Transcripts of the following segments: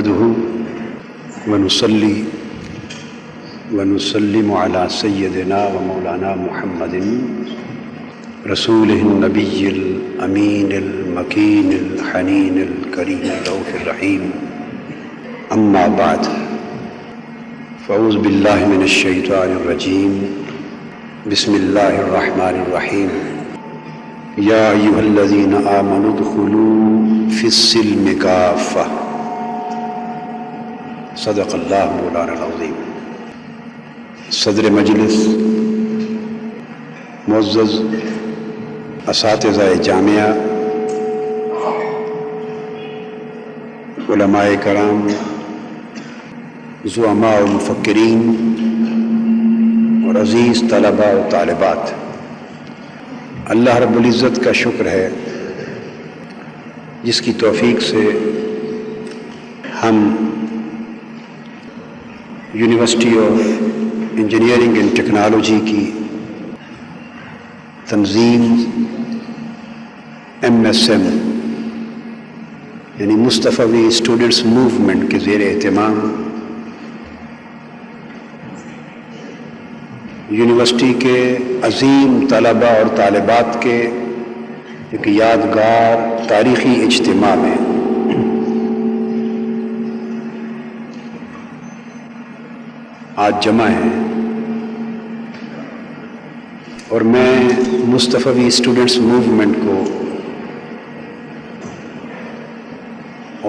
نحمده ونصلي ونسلم على سيدنا ومولانا محمد رسوله النبي الأمين المكين الحنين الكريم الرؤوف الرحيم أما بعد فأعوذ بالله من الشيطان الرجيم بسم الله الرحمن الرحيم يا أيها الذين آمنوا ادخلوا في السلم كافة صدق اللہ مولانا العظیم۔ صدر مجلس، معزز اساتذہ جامعہ، علماء کرام، زعماء و مفکرین اور عزیز طلباء و طالبات، اللہ رب العزت کا شکر ہے جس کی توفیق سے ہم university of engineering and technology کی تنظیم MSM یعنی مصطفی اسٹوڈنٹس موومنٹ کے زیر اہتمام یونیورسٹی کے عظیم طلباء اور طالبات کے ایک یادگار تاریخی اجتماع میں آج جمع ہیں، اور میں مصطفی اسٹوڈنٹس موومنٹ کو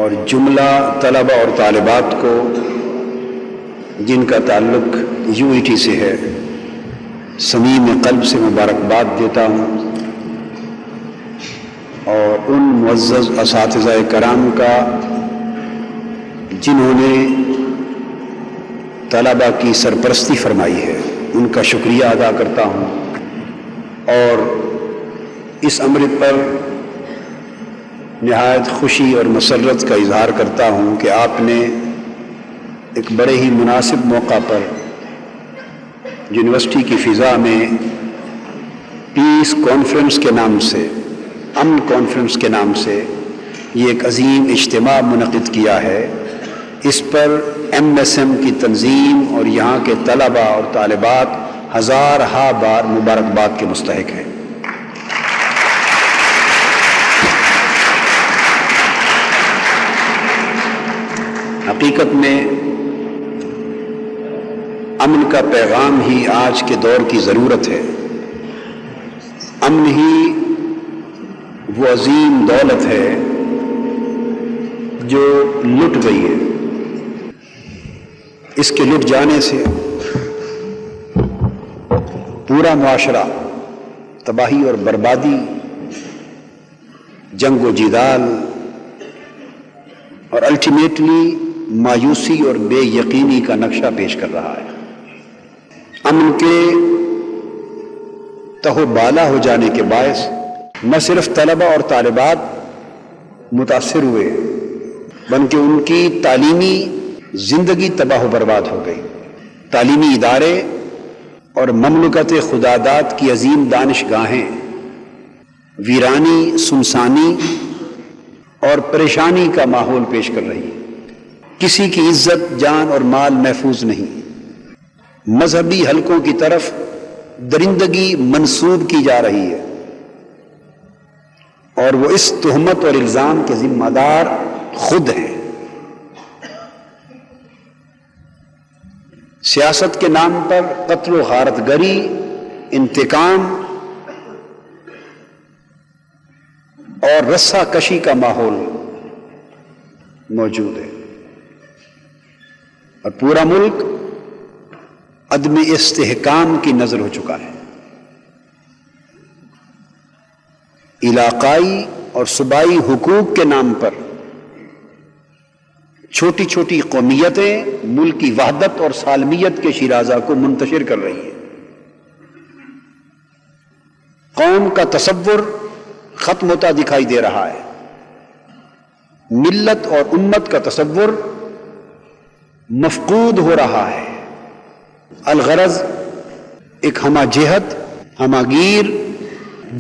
اور جملہ طلباء اور طالبات کو جن کا تعلق UET سے ہے صمیم قلب سے مبارکباد دیتا ہوں، اور ان معزز اساتذہ کرام کا جنہوں نے طلباء کی سرپرستی فرمائی ہے، ان کا شکریہ ادا کرتا ہوں، اور اس امر پر نہایت خوشی اور مسرت کا اظہار کرتا ہوں کہ آپ نے ایک بڑے ہی مناسب موقع پر یونیورسٹی کی فضا میں پیس کانفرنس کے نام سے، امن کانفرنس کے نام سے یہ ایک عظیم اجتماع منعقد کیا ہے۔ اس پر MSM کی تنظیم اور یہاں کے طلباء اور طالبات ہزارہا بار مبارکباد کے مستحق ہیں۔ حقیقت میں امن کا پیغام ہی آج کے دور کی ضرورت ہے۔ امن ہی وہ عظیم دولت ہے جو لٹ گئی ہے، اس کے لٹ جانے سے پورا معاشرہ تباہی اور بربادی، جنگ و جدال اور الٹیمیٹلی مایوسی اور بے یقینی کا نقشہ پیش کر رہا ہے۔ امن کے تہو بالا ہو جانے کے باعث نہ صرف طلباء اور طالبات متاثر ہوئے بلکہ ان کی تعلیمی زندگی تباہ و برباد ہو گئی۔ تعلیمی ادارے اور مملکت خداداد کی عظیم دانشگاہیں ویرانی، سنسانی اور پریشانی کا ماحول پیش کر رہی ہیں۔ کسی کی عزت، جان اور مال محفوظ نہیں۔ مذہبی حلقوں کی طرف درندگی منسوب کی جا رہی ہے، اور وہ اس تہمت اور الزام کے ذمہ دار خود ہیں۔ سیاست کے نام پر قتل و غارت گری، انتقام اور رسہ کشی کا ماحول موجود ہے، اور پورا ملک عدم استحکام کی نظر ہو چکا ہے۔ علاقائی اور صوبائی حقوق کے نام پر چھوٹی چھوٹی قومیتیں ملکی وحدت اور سالمیت کے شیرازہ کو منتشر کر رہی ہیں۔ قوم کا تصور ختم ہوتا دکھائی دے رہا ہے۔ ملت اور امت کا تصور مفقود ہو رہا ہے۔ الغرض ایک ہمہ جہت، ہمہ گیر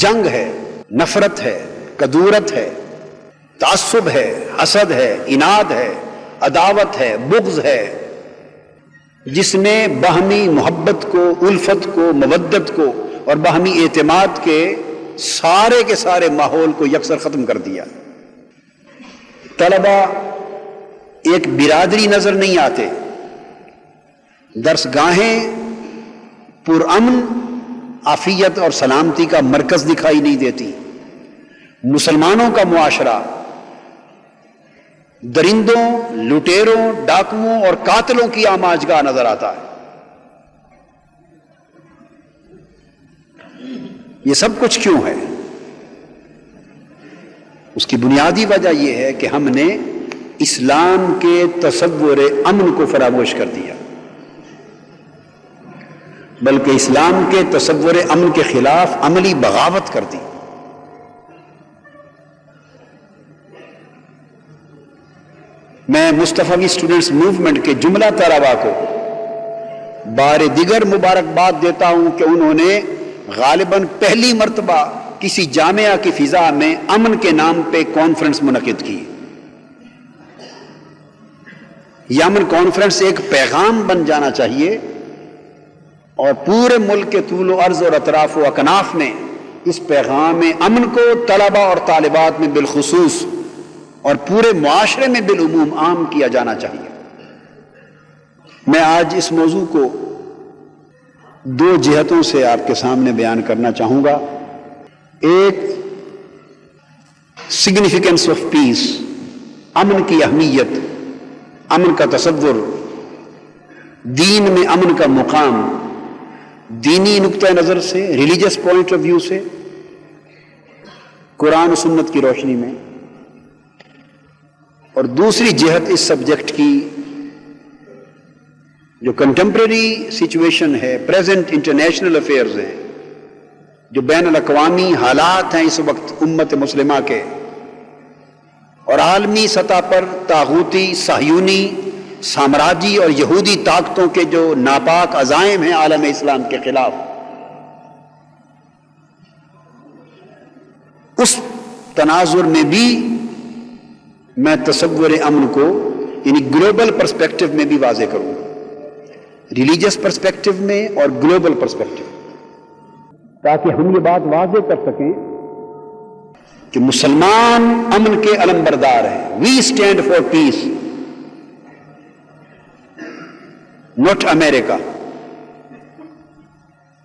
جنگ ہے، نفرت ہے، کدورت ہے، تعصب ہے، حسد ہے، اناد ہے، عداوت ہے، بغض ہے، جس نے باہمی محبت کو، الفت کو، مودت کو اور باہمی اعتماد کے سارے ماحول کو یکسر ختم کر دیا۔ طلبہ ایک برادری نظر نہیں آتے، درس گاہیں پرامن عافیت اور سلامتی کا مرکز دکھائی نہیں دیتی، مسلمانوں کا معاشرہ درندوں، لٹیروں، ڈاکوؤں اور قاتلوں کی آماجگاہ نظر آتا ہے۔ یہ سب کچھ کیوں ہے؟ اس کی بنیادی وجہ یہ ہے کہ ہم نے اسلام کے تصور امن کو فراموش کر دیا، بلکہ اسلام کے تصور امن کے خلاف عملی بغاوت کر دی۔ میں مصطفی اسٹوڈنٹس موومنٹ کے جملہ طلباء کو بار دیگر مبارکباد دیتا ہوں کہ انہوں نے غالباً پہلی مرتبہ کسی جامعہ کی فضا میں امن کے نام پہ کانفرنس منعقد کی۔ یہ امن کانفرنس ایک پیغام بن جانا چاہیے اور پورے ملک کے طول و عرض اور اطراف و اکناف میں اس پیغام امن کو طلباء اور طالبات میں بالخصوص اور پورے معاشرے میں بالعموم عام کیا جانا چاہیے۔ میں آج اس موضوع کو دو جہتوں سے آپ کے سامنے بیان کرنا چاہوں گا۔ ایک سگنیفیکنس آف پیس، امن کی اہمیت، امن کا تصور، دین میں امن کا مقام، دینی نقطہ نظر سے، ریلیجس پوائنٹ آف ویو سے، قرآن و سنت کی روشنی میں، اور دوسری جہت اس سبجیکٹ کی جو کنٹمپریری سچویشن ہے، پریزنٹ انٹرنیشنل افیئرز ہیں، جو بین الاقوامی حالات ہیں اس وقت امت مسلمہ کے، اور عالمی سطح پر طاغوتی، صہیونی، سامراجی اور یہودی طاقتوں کے جو ناپاک عزائم ہیں عالم اسلام کے خلاف، اس تناظر میں بھی میں تصور امن کو یعنی گلوبل پرسپیکٹو میں بھی واضح کروں گا، ریلیجس پرسپیکٹو میں اور گلوبل پرسپیکٹو، تاکہ ہم یہ بات واضح کر سکیں کہ مسلمان امن کے علمبردار ہیں۔ We stand for peace, not America.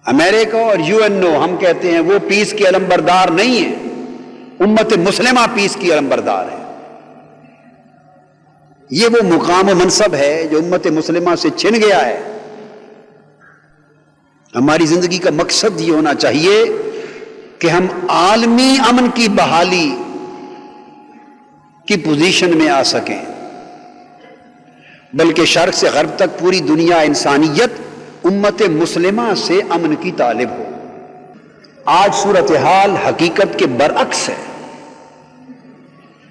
America اور UNO ہم کہتے ہیں وہ پیس کی علمبردار نہیں ہے، امت مسلمہ پیس کی علمبردار ہے۔ یہ وہ مقام و منصب ہے جو امت مسلمہ سے چھن گیا ہے۔ ہماری زندگی کا مقصد یہ ہونا چاہیے کہ ہم عالمی امن کی بحالی کی پوزیشن میں آ سکیں، بلکہ شرق سے غرب تک پوری دنیا، انسانیت امت مسلمہ سے امن کی طالب ہو۔ آج صورتحال حقیقت کے برعکس ہے۔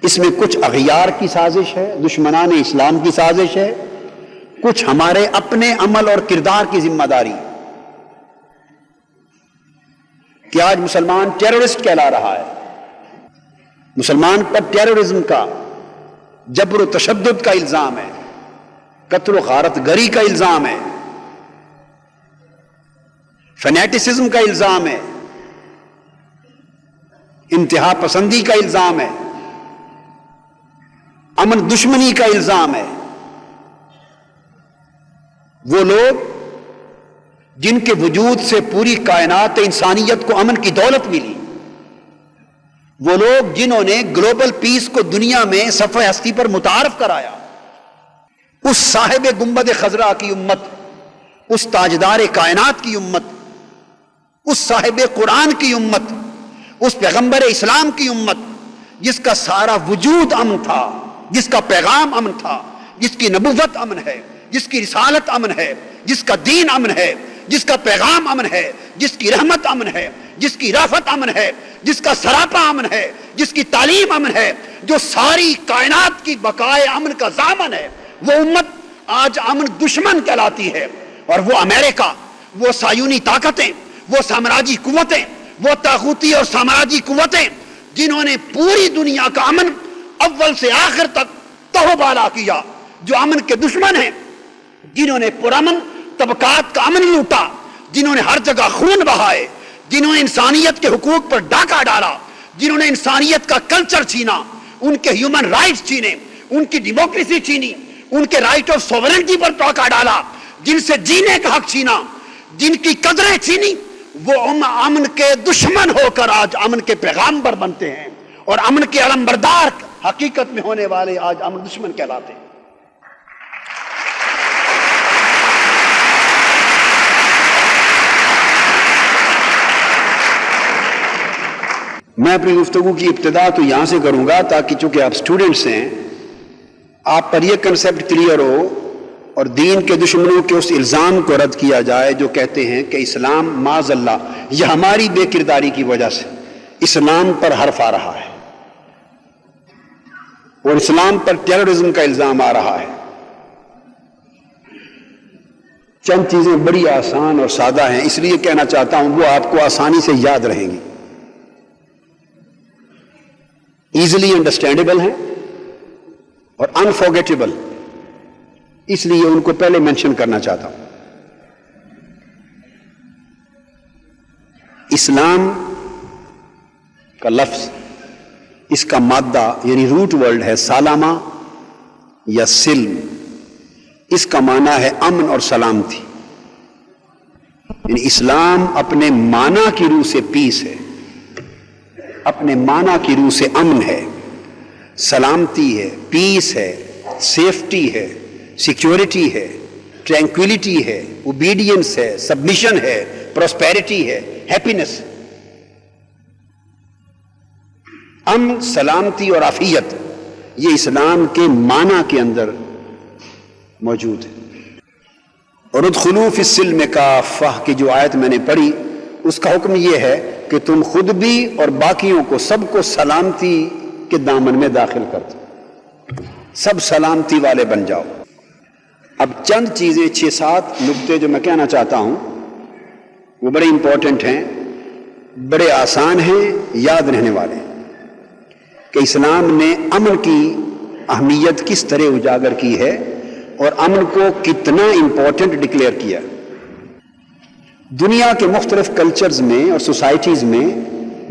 اس میں کچھ اغیار کی سازش ہے، دشمنان اسلام کی سازش ہے، کچھ ہمارے اپنے عمل اور کردار کی ذمہ داری کہ آج مسلمان ٹیررسٹ کہلا رہا ہے۔ مسلمان پر ٹیررزم کا، جبر و تشدد کا الزام ہے، قتل و غارت گری کا الزام ہے، فنیٹسزم کا الزام ہے، انتہا پسندی کا الزام ہے، امن دشمنی کا الزام ہے۔ وہ لوگ جن کے وجود سے پوری کائنات انسانیت کو امن کی دولت ملی، وہ لوگ جنہوں نے گلوبل پیس کو دنیا میں صفحہ ہستی پر متعارف کرایا، اس صاحب گنبد خضرا کی امت، اس تاجدار کائنات کی امت، اس صاحب قرآن کی امت، اس پیغمبر اسلام کی امت جس کا سارا وجود امن تھا، جس کا پیغام امن تھا، جس کی نبوت امن ہے، جس کی رسالت امن ہے، جس کا دین امن ہے، جس کا پیغام امن ہے، جس کی رحمت امن ہے، جس کی رافت امن ہے، جس کا سراپا امن ہے، جس کی تعلیم امن ہے، جو ساری کائنات کی بقائے امن کا ضامن ہے، وہ امت آج امن دشمن کہلاتی ہے۔ اور وہ امریکہ، وہ صہیونی طاقتیں، وہ سامراجی قوتیں، وہ طاغوتی اور سامراجی قوتیں جنہوں نے پوری دنیا کا امن اول سے آخر تک تہو بالا کیا، جو امن کے دشمن ہیں، جنہوں نے پرامن طبقات کا امن لوٹا، جنہوں نے ہر جگہ خون بہائے، جنہوں نے انسانیت کے حقوق پر ڈاکہ ڈالا، جنہوں نے انسانیت کا کلچر چھینا، ان کے ہیومن رائٹس چھینے، ان کی ڈیموکریسی چھینی، ان کے رائٹ آف سوورنٹی پر ڈاکہ ڈالا، جن سے جینے کا حق چھینا، جن کی قدریں چھینی، وہ امن کے دشمن ہو کر آج امن کے پیغامبر بنتے ہیں، اور امن کے علمبردار حقیقت میں ہونے والے آج امن دشمن کہلاتے ہیں۔ میں اپنی گفتگو کی ابتدا تو یہاں سے کروں گا تاکہ چونکہ آپ سٹوڈنٹس ہیں، آپ پر یہ کنسپٹ کلیئر ہو اور دین کے دشمنوں کے اس الزام کو رد کیا جائے جو کہتے ہیں کہ اسلام معاذ اللہ یہ ہماری بے کرداری کی وجہ سے اسلام پر حرف آ رہا ہے اور اسلام پر ٹیررزم کا الزام آ رہا ہے۔ چند چیزیں بڑی آسان اور سادہ ہیں، اس لیے کہنا چاہتا ہوں وہ آپ کو آسانی سے یاد رہیں گی، ایزیلی انڈرسٹینڈیبل ہیں اور انفارگیٹیبل، اس لیے ان کو پہلے مینشن کرنا چاہتا ہوں۔ اسلام کا لفظ، اس کا مادہ یعنی روٹ ورڈ ہے سالامہ یا سلم، اس کا معنی ہے امن اور سلامتی، یعنی اسلام اپنے معنی کی روح سے پیس ہے، اپنے معنی کی روح سے امن ہے، سلامتی ہے، پیس ہے، سیفٹی ہے، سیکیورٹی ہے، ٹرینکویلٹی ہے، اوبیڈینس ہے، سبمیشن ہے، پراسپیرٹی ہے، ہیپینس، امن، سلامتی اور عافیت، یہ اسلام کے معنی کے اندر موجود ہے۔ اور ادخلوا فی السلم کافہ کی جو آیت میں نے پڑھی، اس کا حکم یہ ہے کہ تم خود بھی اور باقیوں کو سب کو سلامتی کے دامن میں داخل کر دو، سب سلامتی والے بن جاؤ۔ اب چند چیزیں 6-7 نکتے جو میں کہنا چاہتا ہوں وہ بڑے امپورٹنٹ ہیں، بڑے آسان ہیں، یاد رہنے والے، کہ اسلام نے امن کی اہمیت کس طرح اجاگر کی ہے اور امن کو کتنا امپورٹنٹ ڈکلیئر کیا۔ دنیا کے مختلف کلچرز میں اور سوسائٹیز میں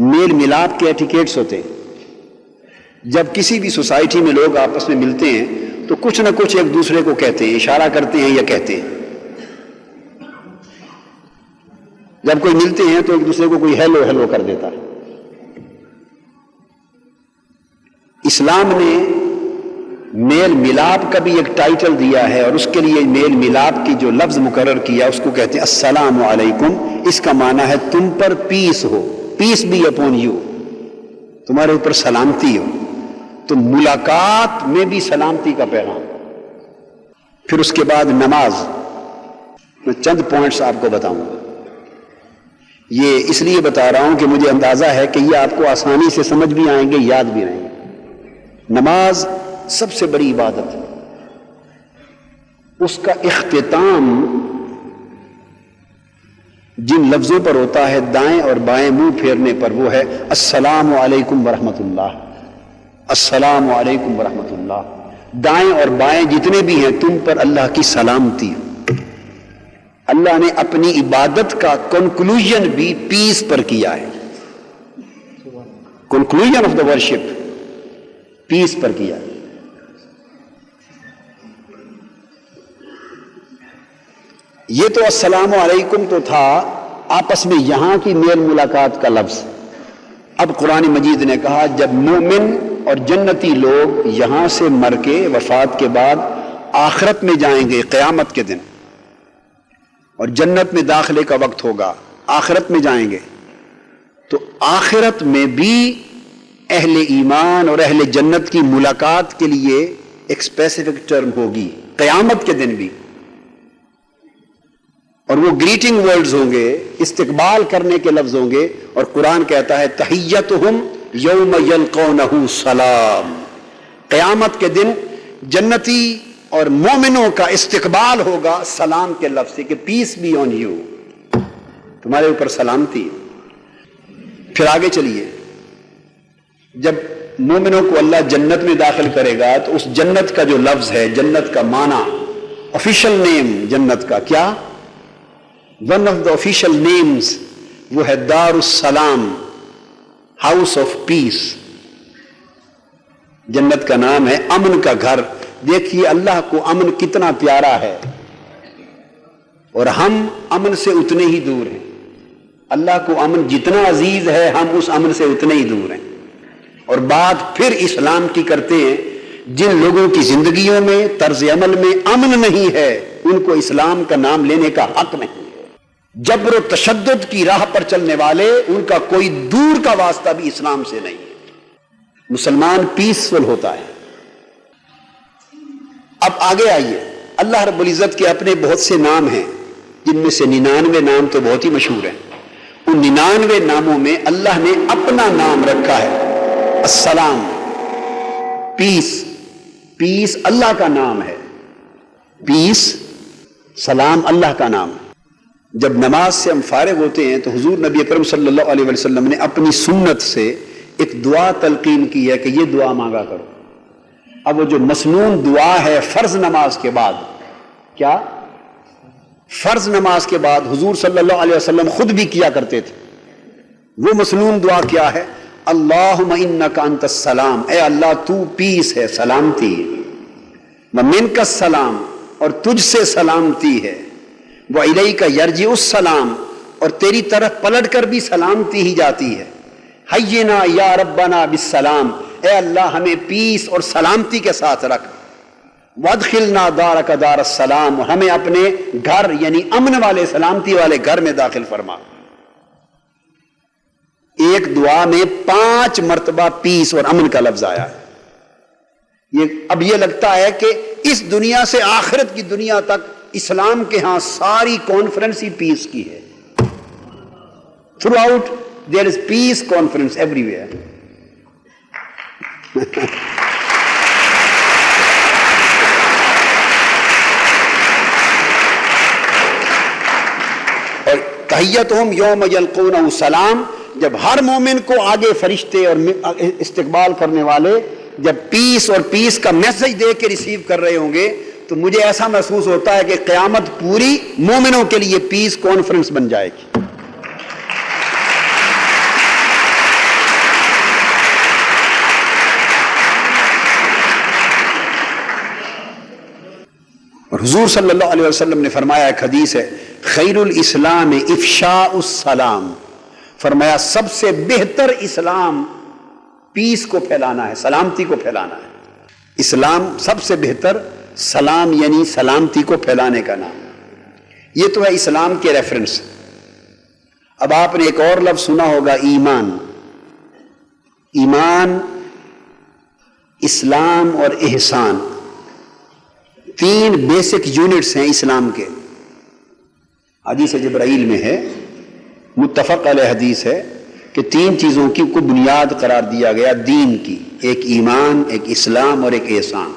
میل ملاپ کے ایٹیکیٹس ہوتے ہیں۔ جب کسی بھی سوسائٹی میں لوگ آپس میں ملتے ہیں تو کچھ نہ کچھ ایک دوسرے کو کہتے ہیں، اشارہ کرتے ہیں یا کہتے ہیں۔ جب کوئی ملتے ہیں تو ایک دوسرے کو کوئی ہیلو ہیلو کر دیتا ہے۔ اسلام نے میل ملاپ کا بھی ایک ٹائٹل دیا ہے، اور اس کے لیے میل ملاپ کی جو لفظ مقرر کیا اس کو کہتے ہیں السلام علیکم۔ اس کا معنی ہے تم پر پیس ہو، پیس بی اپون یو، تمہارے اوپر سلامتی ہو۔ تو ملاقات میں بھی سلامتی کا پیغام۔ پھر اس کے بعد نماز، میں چند پوائنٹس آپ کو بتاؤں گا، یہ اس لیے بتا رہا ہوں کہ مجھے اندازہ ہے کہ یہ آپ کو آسانی سے سمجھ بھی آئیں گے، یاد بھی رہیں گے۔ نماز سب سے بڑی عبادت ہے، اس کا اختتام جن لفظوں پر ہوتا ہے دائیں اور بائیں منہ پھیرنے پر، وہ ہے السلام علیکم ورحمۃ اللہ، السلام علیکم ورحمۃ اللہ۔ دائیں اور بائیں جتنے بھی ہیں تم پر اللہ کی سلامتی ہو۔ اللہ نے اپنی عبادت کا کنکلوژن بھی پیس پر کیا ہے، کنکلوژن آف دا ورشپ پیس پر کیا ہے۔ یہ تو السلام علیکم تو تھا آپس میں یہاں کی میل ملاقات کا لفظ۔ اب قرآن مجید نے کہا جب مومن اور جنتی لوگ یہاں سے مر کے وفات کے بعد آخرت میں جائیں گے قیامت کے دن، اور جنت میں داخلے کا وقت ہوگا، آخرت میں جائیں گے، تو آخرت میں بھی اہل ایمان اور اہل جنت کی ملاقات کے لیے ایک اسپیسیفک ٹرم ہوگی قیامت کے دن بھی، اور وہ گریٹنگ ورڈز ہوں گے، استقبال کرنے کے لفظ ہوں گے، اور قرآن کہتا ہے تحیتہم یوم یلقونہ سلام۔ قیامت کے دن جنتی اور مومنوں کا استقبال ہوگا سلام کے لفظ سے، کہ پیس بی آن یو، تمہارے اوپر سلامتی۔ پھر آگے چلیے، جب مومنوں کو اللہ جنت میں داخل کرے گا تو اس جنت کا جو لفظ ہے، جنت کا معنی، آفیشل نیم جنت کا کیا؟ One of the official names وہ ہے دار السلام، ہاؤس آف پیس۔ جنت کا نام ہے امن کا گھر۔ دیکھیے اللہ کو امن کتنا پیارا ہے، اور ہم امن سے اتنے ہی دور ہیں۔ اللہ کو امن جتنا عزیز ہے، ہم اس امن سے اتنے ہی دور ہیں۔ اور بات پھر اسلام کی کرتے ہیں، جن لوگوں کی زندگیوں میں، طرز عمل میں امن نہیں ہے، ان کو اسلام کا نام لینے کا حق نہیں ہے۔ جبر و تشدد کی راہ پر چلنے والے، ان کا کوئی دور کا واسطہ بھی اسلام سے نہیں ہے۔ مسلمان پیسفل ہوتا ہے۔ اب آگے آئیے، اللہ رب العزت کے اپنے بہت سے نام ہیں، جن میں سے 99 نام تو بہت ہی مشہور ہیں۔ ان 99 ناموں میں اللہ نے اپنا نام رکھا ہے السلام، پیس۔ پیس اللہ کا نام ہے، پیس، سلام اللہ کا نام ہے۔ جب نماز سے ہم فارغ ہوتے ہیں تو حضور نبی اکرم صلی اللہ علیہ وسلم نے اپنی سنت سے ایک دعا تلقین کی ہے کہ یہ دعا مانگا کرو۔ اب وہ جو مسنون دعا ہے فرض نماز کے بعد، کیا؟ فرض نماز کے بعد حضور صلی اللہ علیہ وسلم خود بھی کیا کرتے تھے۔ وہ مسنون دعا کیا ہے؟ اللہم انک انت السلام، اے اللہ تو پیس ہے، سلامتی ہے، ومنک السلام، اور تجھ سے سلامتی ہے، وإلیک یرجع السلام، اور تیری طرف پلٹ کر بھی سلامتی ہی جاتی ہے، حینا یا ربنا بالسلام، اے اللہ ہمیں پیس اور سلامتی کے ساتھ رکھ، وادخلنا دارک دار السلام، اور ہمیں اپنے گھر یعنی امن والے، سلامتی والے گھر میں داخل فرما۔ ایک دعا میں 5 مرتبہ پیس اور امن کا لفظ آیا ہے۔ اب یہ لگتا ہے کہ اس دنیا سے آخرت کی دنیا تک اسلام کے ہاں ساری کانفرنس ہی پیس کی ہے۔ Through out there is peace conference every where. اور تحیتہم یوم یلقونہ سلام، جب ہر مومن کو آگے فرشتے اور استقبال کرنے والے جب پیس اور پیس کا میسج دے کے ریسیو کر رہے ہوں گے تو مجھے ایسا محسوس ہوتا ہے کہ قیامت پوری مومنوں کے لیے پیس کانفرنس بن جائے گی۔ اور حضور صلی اللہ علیہ وسلم نے فرمایا، ایک حدیث ہے، خیر الاسلام افشاء السلام، فرمایا سب سے بہتر اسلام پیس کو پھیلانا ہے، سلامتی کو پھیلانا ہے۔ اسلام سب سے بہتر سلام یعنی سلامتی کو پھیلانے کا نام۔ یہ تو ہے اسلام کے ریفرنس۔ اب آپ نے ایک اور لفظ سنا ہوگا، ایمان۔ ایمان، اسلام اور احسان، 3 بیسک یونٹس ہیں اسلام کے۔ حدیث جبرائیل میں ہے، متفق علیہ حدیث ہے کہ 3 چیزوں کی کو بنیاد قرار دیا گیا دین کی، ایک ایمان، ایک اسلام اور ایک احسان۔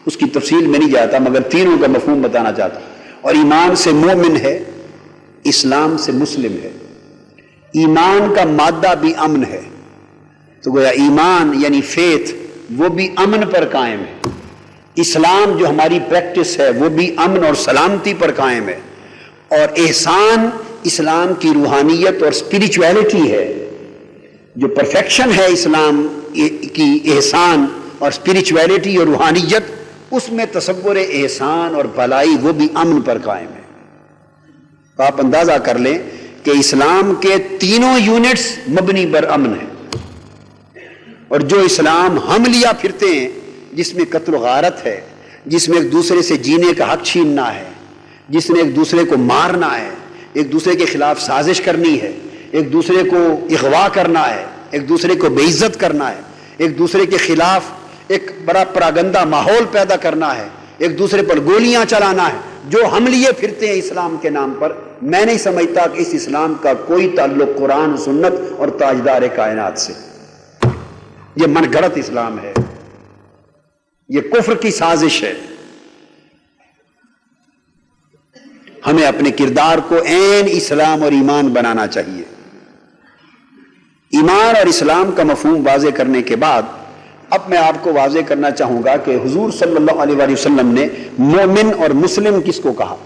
اس کی تفصیل میں نہیں جاتا، مگر تینوں کا مفہوم بتانا چاہتا ہوں۔ اور ایمان سے مومن ہے، اسلام سے مسلم ہے۔ ایمان کا مادہ بھی امن ہے، تو گویا ایمان یعنی فیتھ وہ بھی امن پر قائم ہے۔ اسلام جو ہماری پریکٹس ہے وہ بھی امن اور سلامتی پر قائم ہے، اور احسان اسلام کی روحانیت اور اسپرچویلٹی ہے۔ جو پرفیکشن ہے اسلام کی احسان اور اسپرچویلٹی اور روحانیت، اس میں تصور احسان اور بھلائی وہ بھی امن پر قائم ہے۔ تو آپ اندازہ کر لیں کہ اسلام کے تینوں یونٹس مبنی بر امن ہیں، اور جو اسلام ہم لیا پھرتے ہیں جس میں قتل و غارت ہے، جس میں ایک دوسرے سے جینے کا حق چھیننا ہے، جس نے ایک دوسرے کو مارنا ہے، ایک دوسرے کے خلاف سازش کرنی ہے، ایک دوسرے کو اغوا کرنا ہے، ایک دوسرے کو بے عزت کرنا ہے، ایک دوسرے کے خلاف ایک بڑا پراگندہ ماحول پیدا کرنا ہے، ایک دوسرے پر گولیاں چلانا ہے، جو ہم لیے پھرتے ہیں اسلام کے نام پر، میں نہیں سمجھتا کہ اس اسلام کا کوئی تعلق قرآن، سنت اور تاجدار کائنات سے۔ یہ من گھڑت اسلام ہے، یہ کفر کی سازش ہے۔ ہمیں اپنے کردار کو عین اسلام اور ایمان بنانا چاہیے۔ ایمان اور اسلام کا مفہوم واضح کرنے کے بعد اب میں آپ کو واضح کرنا چاہوں گا کہ حضور صلی اللہ علیہ وآلہ وسلم نے مومن اور مسلم کس کو کہا؟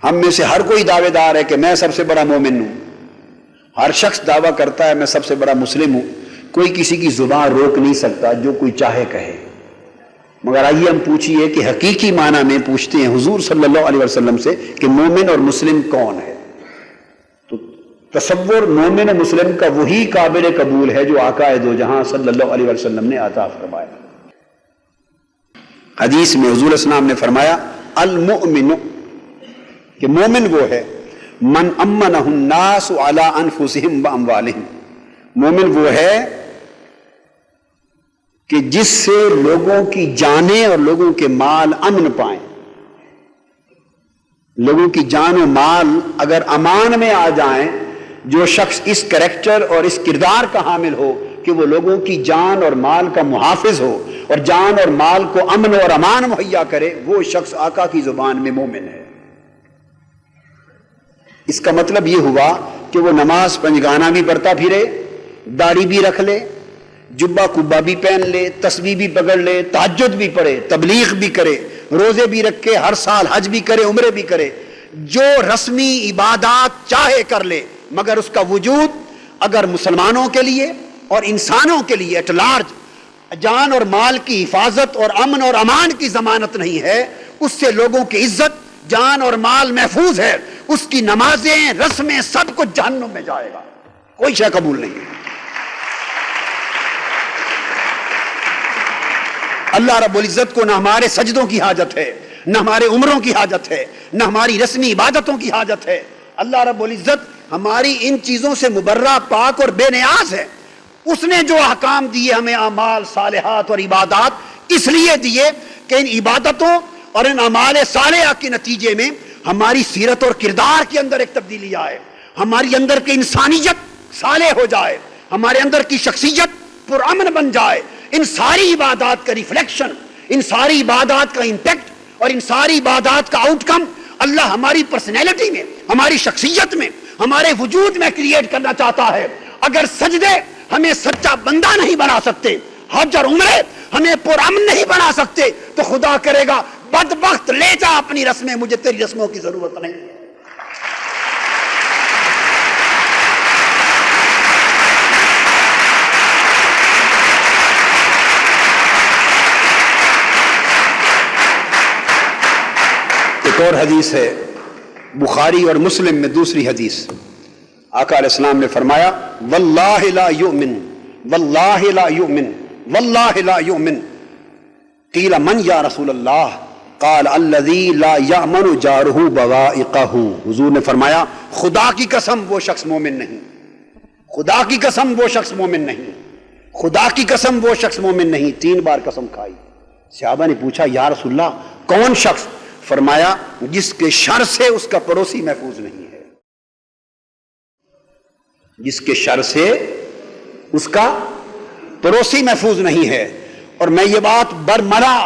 ہم میں سے ہر کوئی دعوے دار ہے کہ میں سب سے بڑا مومن ہوں، ہر شخص دعویٰ کرتا ہے میں سب سے بڑا مسلم ہوں، کوئی کسی کی زبان روک نہیں سکتا، جو کوئی چاہے کہے۔ مگر آئیے ہم پوچھئے کہ حقیقی معنی میں پوچھتے ہیں حضور صلی اللہ علیہ وسلم سے کہ مومن اور مسلم کون ہے؟ تو تصور مومن و مسلم کا وہی قابل قبول ہے جو آقا دو جہاں صلی اللہ علیہ وسلم نے عطا فرمایا۔ حدیث میں حضور اسلام نے فرمایا المؤمن، کہ مومن وہ ہے من امنہ الناس علی انفسہم واموالہم، مومن وہ ہے کہ جس سے لوگوں کی جانیں اور لوگوں کے مال امن پائیں۔ لوگوں کی جان و مال اگر امان میں آ جائیں، جو شخص اس کریکٹر اور اس کردار کا حامل ہو کہ وہ لوگوں کی جان اور مال کا محافظ ہو اور جان اور مال کو امن اور امان مہیا کرے، وہ شخص آقا کی زبان میں مومن ہے۔ اس کا مطلب یہ ہوا کہ وہ نماز پنجگانہ بھی پڑھتا پھرے، داڑھی بھی رکھ لے، جبہ کبا بھی پہن لے، تسبیح بھی پکڑ لے، تہجد بھی پڑھے، تبلیغ بھی کرے، روزے بھی رکھے، ہر سال حج بھی کرے، عمرے بھی کرے، جو رسمی عبادات چاہے کر لے، مگر اس کا وجود اگر مسلمانوں کے لیے اور انسانوں کے لیے ایٹ لارج جان اور مال کی حفاظت اور امن اور امان کی ضمانت نہیں ہے، اس سے لوگوں کی عزت، جان اور مال محفوظ ہے، اس کی نمازیں، رسمیں، سب کچھ جہنم میں جائے گا، کوئی شے قبول نہیں ہے۔ اللہ رب العزت کو نہ ہمارے سجدوں کی حاجت ہے، نہ ہمارے عمروں کی حاجت ہے، نہ ہماری رسمی عبادتوں کی حاجت ہے۔ اللہ رب العزت ہماری ان چیزوں سے مبرہ، پاک اور بے نیاز ہے۔ اس نے جو احکام دیے ہمیں اعمال صالحات اور عبادات اس لیے دیے کہ ان عبادتوں اور ان اعمال صالحہ کے نتیجے میں ہماری سیرت اور کردار کے اندر ایک تبدیلی آئے، ہماری اندر کی انسانیت صالح ہو جائے، ہمارے اندر کی شخصیت پرامن بن جائے۔ ان ساری عبادات کا ریفلیکشن، ان ساری عبادات کا امپیکٹ اور ان ساری عبادات کا آؤٹ کم اللہ ہماری پرسنالٹی میں، ہماری شخصیت میں، ہمارے وجود میں کریٹ کرنا چاہتا ہے۔ اگر سجدے ہمیں سچا بندہ نہیں بنا سکتے، حج اور عمرے ہمیں پرامن نہیں بنا سکتے، تو خدا کرے گا بدبخت لے جا اپنی رسمیں، مجھے تیری رسموں کی ضرورت نہیں ہے۔ ایک اور حدیث ہے بخاری اور مسلم میں، دوسری حدیث، آقا علیہ السلام نے فرمایا واللہ لا یؤمن، واللہ لا یؤمن، واللہ لا یؤمن، قیل من یا رسول اللہ، قال الذی لا یأمن جارہ بوائقہ۔ حضور نے فرمایا خدا کی قسم وہ شخص مومن نہیں، خدا کی قسم وہ شخص مومن نہیں، خدا کی قسم وہ شخص مومن نہیں، 3 بار قسم کھائی۔ صحابہ نے پوچھا یا رسول اللہ کون شخص؟ فرمایا جس کے شر سے اس کا پڑوسی محفوظ نہیں ہے، جس کے شر سے اس کا پڑوسی محفوظ نہیں ہے۔ اور میں یہ بات برملا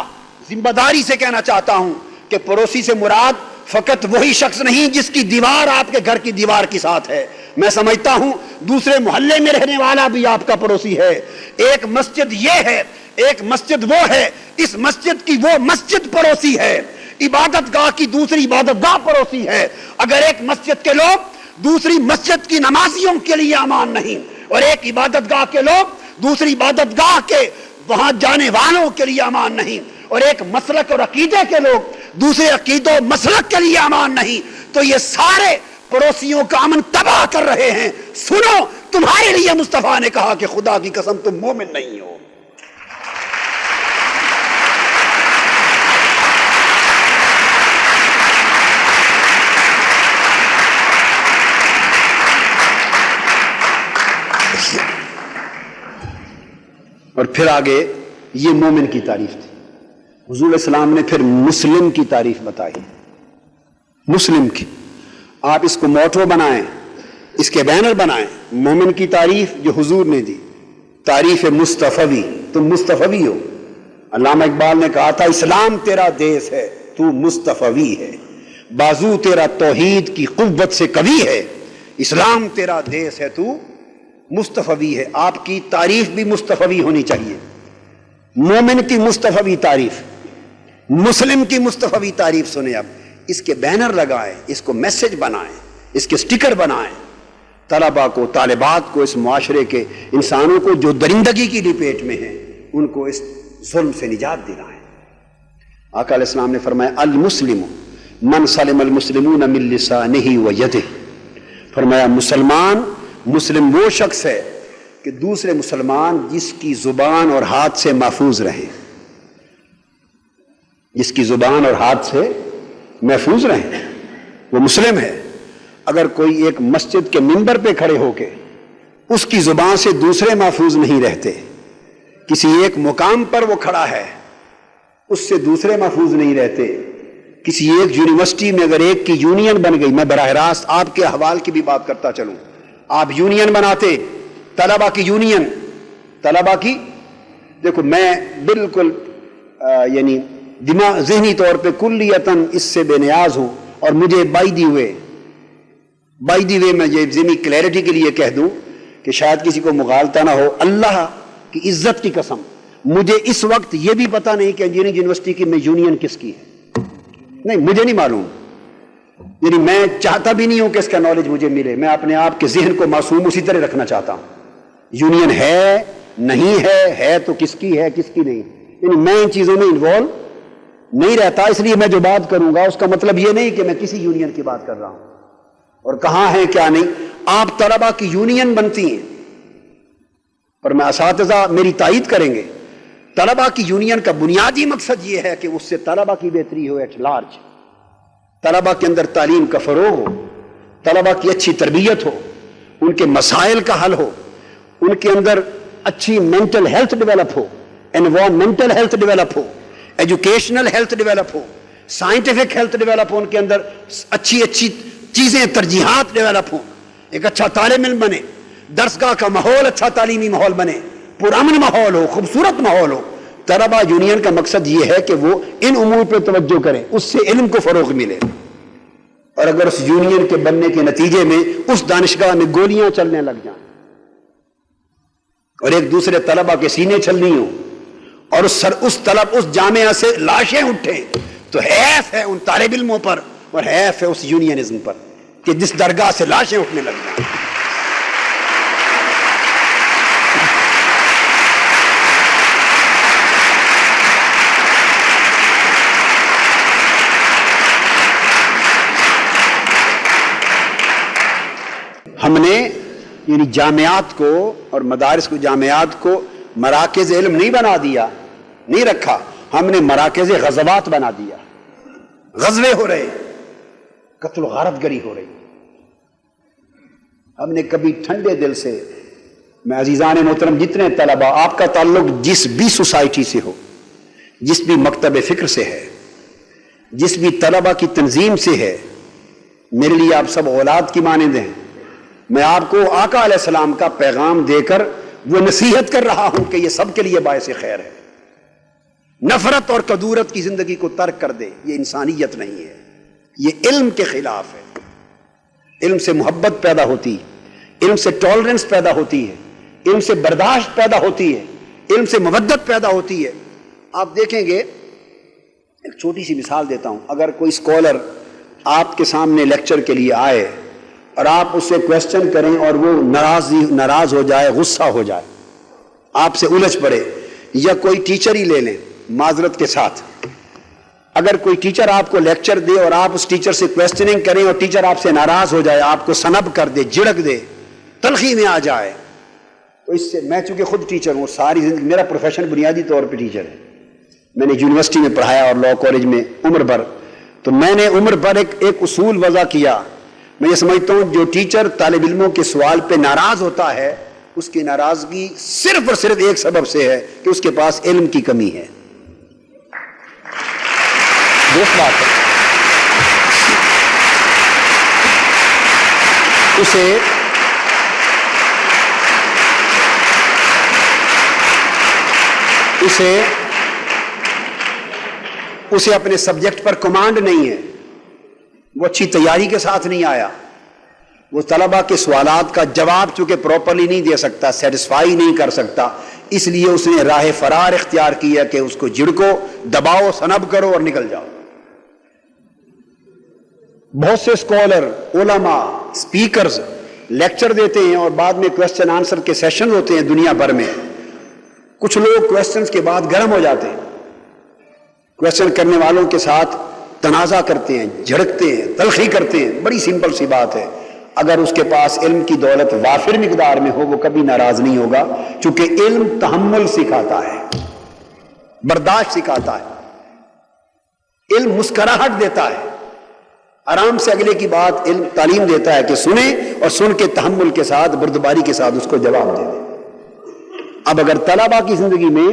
ذمہ داری سے کہنا چاہتا ہوں کہ پڑوسی سے مراد فقط وہی شخص نہیں جس کی دیوار آپ کے گھر کی دیوار کے ساتھ ہے۔ میں سمجھتا ہوں دوسرے محلے میں رہنے والا بھی آپ کا پڑوسی ہے۔ ایک مسجد یہ ہے، ایک مسجد وہ ہے، اس مسجد کی وہ مسجد پڑوسی ہے، عبادت گاہ کی دوسری عبادت گاہ پڑوسی ہے۔ اگر ایک مسجد کے لوگ دوسری مسجد کی نمازیوں کے لیے امان نہیں، اور ایک عبادت گاہ کے لوگ دوسری عبادت گاہ کے وہاں جانے والوں کے لیے امان نہیں، اور ایک مسلک اور عقیدے کے لوگ دوسرے عقیدوں مسلک کے لیے امان نہیں، تو یہ سارے پڑوسیوں کا امن تباہ کر رہے ہیں۔ سنو، تمہارے لیے مصطفیٰ نے کہا کہ خدا کی قسم تم مومن نہیں ہو۔ اور پھر آگے یہ مومن کی تعریف تھی۔ حضور علیہ السلام نے پھر مسلم کی تعریف بتائی، مسلم کی۔ آپ اس کو موٹو بنائیں، اس کے بینر بنائیں، مومن کی تعریف جو حضور نے دی، تعریف مصطفی، تم مصطفی ہو۔ علامہ اقبال نے کہا تھا اسلام تیرا دیس ہے تو مصطفی ہے، بازو تیرا توحید کی قوت سے قوی ہے، اسلام تیرا دیس ہے تو مصطفوی ہے، آپ کی تعریف بھی مصطفوی ہونی چاہیے. مومن کی مصطفوی تعریف، مسلم کی مصطفوی تعریف سنیں. اب اس کے بینر لگائیں، اس کو میسج بنائیں، اس کے سٹیکر بنائیں. طلباء کو، طالبات کو، اس معاشرے کے انسانوں کو جو درندگی کی لپیٹ میں ہیں، ان کو اس ظلم سے نجات دلائیں. آقا علیہ السلام نے فرمایا المسلم من سلم المسلمون من لسانہ و یدہ. فرمایا مسلم وہ شخص ہے کہ دوسرے مسلمان جس کی زبان اور ہاتھ سے محفوظ رہیں، جس کی زبان اور ہاتھ سے محفوظ رہیں، وہ مسلم ہے. اگر کوئی ایک مسجد کے منبر پہ کھڑے ہو کے اس کی زبان سے دوسرے محفوظ نہیں رہتے، کسی ایک مقام پر وہ کھڑا ہے اس سے دوسرے محفوظ نہیں رہتے، کسی ایک یونیورسٹی میں اگر ایک کی یونین بن گئی، میں براہ راست آپ کے احوال کی بھی بات کرتا چلوں، آپ یونین بناتے، طلباء کی یونین، طلباء کی، دیکھو میں بالکل یعنی ذہنی طور پہ کلیتاً اس سے بے نیاز ہوں، اور مجھے بائی دی وے میں یہ ذہنی کلیئرٹی کے لیے کہہ دوں کہ شاید کسی کو مغالطہ نہ ہو، اللہ کی عزت کی قسم مجھے اس وقت یہ بھی پتہ نہیں کہ انجینئرنگ یونیورسٹی کی میں یونین کس کی ہے، نہیں مجھے نہیں معلوم، یعنی میں چاہتا بھی نہیں ہوں کہ اس کا نالج مجھے ملے. میں اپنے آپ کے ذہن کو معصوم اسی طرح رکھنا چاہتا ہوں. یونین ہے نہیں ہے تو کس کی ہے کس کی نہیں، یعنی میں ان چیزوں میں انوالو نہیں رہتا. اس لیے میں جو بات کروں گا اس کا مطلب یہ نہیں کہ میں کسی یونین کی بات کر رہا ہوں اور کہاں ہے کیا نہیں. آپ طلباء کی یونین بنتی ہیں، اور میں اساتذہ میری تائید کریں گے، طلباء کی یونین کا بنیادی مقصد یہ ہے کہ اس سے طلباء کی بہتری ہو ایٹ لارج، طلباء کے اندر تعلیم کا فروغ ہو، طلباء کی اچھی تربیت ہو، ان کے مسائل کا حل ہو، ان کے اندر اچھی مینٹل ہیلتھ ڈیولپ ہو، انوائرمنٹل ہیلتھ ڈیولپ ہو، ایجوکیشنل ہیلتھ ڈیولپ ہو، سائنٹیفک ہیلتھ ڈیولپ ہو، ان کے اندر اچھی چیزیں ترجیحات ڈیولپ ہوں، ایک اچھا طالب علم بنے، درسگاہ کا ماحول اچھا تعلیمی ماحول بنے، پرامن ماحول ہو، خوبصورت ماحول ہو. طلباء یونین کا مقصد یہ ہے کہ وہ ان امور پہ توجہ کریں، اس سے علم کو فروغ ملے. اور اگر اس یونین کے بننے کے نتیجے میں اس دانشگاہ میں گولیاں چلنے لگ جائیں اور ایک دوسرے طلباء کے سینے چھلنی ہوں اور اس جامعہ سے لاشیں اٹھیں، تو حیف ہے ان طالب علموں پر اور حیف ہے اس یونینزم پر کہ جس درگاہ سے لاشیں اٹھنے لگ جائیں. ہم نے یعنی جامعات کو اور مدارس کو، جامعات کو مراکز علم نہیں بنا دیا، نہیں رکھا، ہم نے مراکز غزوات بنا دیا. غزوے ہو رہے، قتل و غارت گری ہو رہی. ہم نے کبھی ٹھنڈے دل سے، میں عزیزان محترم جتنے طلباء، آپ کا تعلق جس بھی سوسائٹی سے ہو، جس بھی مکتب فکر سے ہے، جس بھی طلباء کی تنظیم سے ہے، میرے لیے آپ سب اولاد کی مانند ہیں. میں آپ کو آقا علیہ السلام کا پیغام دے کر وہ نصیحت کر رہا ہوں کہ یہ سب کے لیے باعث خیر ہے. نفرت اور کدورت کی زندگی کو ترک کر دے، یہ انسانیت نہیں ہے، یہ علم کے خلاف ہے. علم سے محبت پیدا ہوتی ہے، علم سے ٹالرنس پیدا ہوتی ہے، علم سے برداشت پیدا ہوتی ہے، علم سے مودت پیدا ہوتی ہے. آپ دیکھیں گے، ایک چھوٹی سی مثال دیتا ہوں. اگر کوئی اسکالر آپ کے سامنے لیکچر کے لیے آئے اور آپ اس سے کویسچن کریں اور وہ ناراض ہو جائے، غصہ ہو جائے، آپ سے الجھ پڑے، یا کوئی ٹیچر ہی لے لیں معذرت کے ساتھ، اگر کوئی ٹیچر آپ کو لیکچر دے اور آپ اس ٹیچر سے کویسچننگ کریں اور ٹیچر آپ سے ناراض ہو جائے، آپ کو سنب کر دے، جھڑک دے، تلخی میں آ جائے، تو اس سے، میں چونکہ خود ٹیچر ہوں، ساری زندگی میرا پروفیشن بنیادی طور پہ ٹیچر ہے، میں نے یونیورسٹی میں پڑھایا اور لاء کالج میں عمر بھر، تو میں نے عمر بھر ایک اصول وضع کیا. میں یہ سمجھتا ہوں جو ٹیچر طالب علموں کے سوال پہ ناراض ہوتا ہے، اس کی ناراضگی صرف اور صرف ایک سبب سے ہے کہ اس کے پاس علم کی کمی ہے. دوسری بات ہے، اسے اپنے سبجیکٹ پر کمانڈ نہیں ہے، وہ اچھی تیاری کے ساتھ نہیں آیا، وہ طلبہ کے سوالات کا جواب چونکہ پراپرلی نہیں دے سکتا، سیٹسفائی نہیں کر سکتا، اس لیے اس نے راہ فرار اختیار کیا کہ اس کو جھڑکو، دباؤ، سنب کرو اور نکل جاؤ۔ بہت سے اسکالر، علماء، اسپیکرز لیکچر دیتے ہیں اور بعد میں کویسچن آنسر کے سیشن ہوتے ہیں دنیا بھر میں۔ کچھ لوگ کویسچنز کے بعد گرم ہو جاتے ہیں، کویسچن کرنے والوں کے ساتھ تنازع کرتے ہیں، جھڑکتے ہیں، تلخی کرتے ہیں۔ بڑی سمپل سی بات ہے، اگر اس کے پاس علم کی دولت وافر مقدار میں ہو وہ کبھی ناراض نہیں ہوگا، چونکہ علم تحمل سکھاتا ہے، برداشت سکھاتا ہے، علم مسکراہٹ دیتا ہے، آرام سے اگلے کی بات علم تعلیم دیتا ہے کہ سنیں اور سن کے تحمل کے ساتھ، بردباری کے ساتھ اس کو جواب دے دیں۔ اب اگر طلبہ کی زندگی میں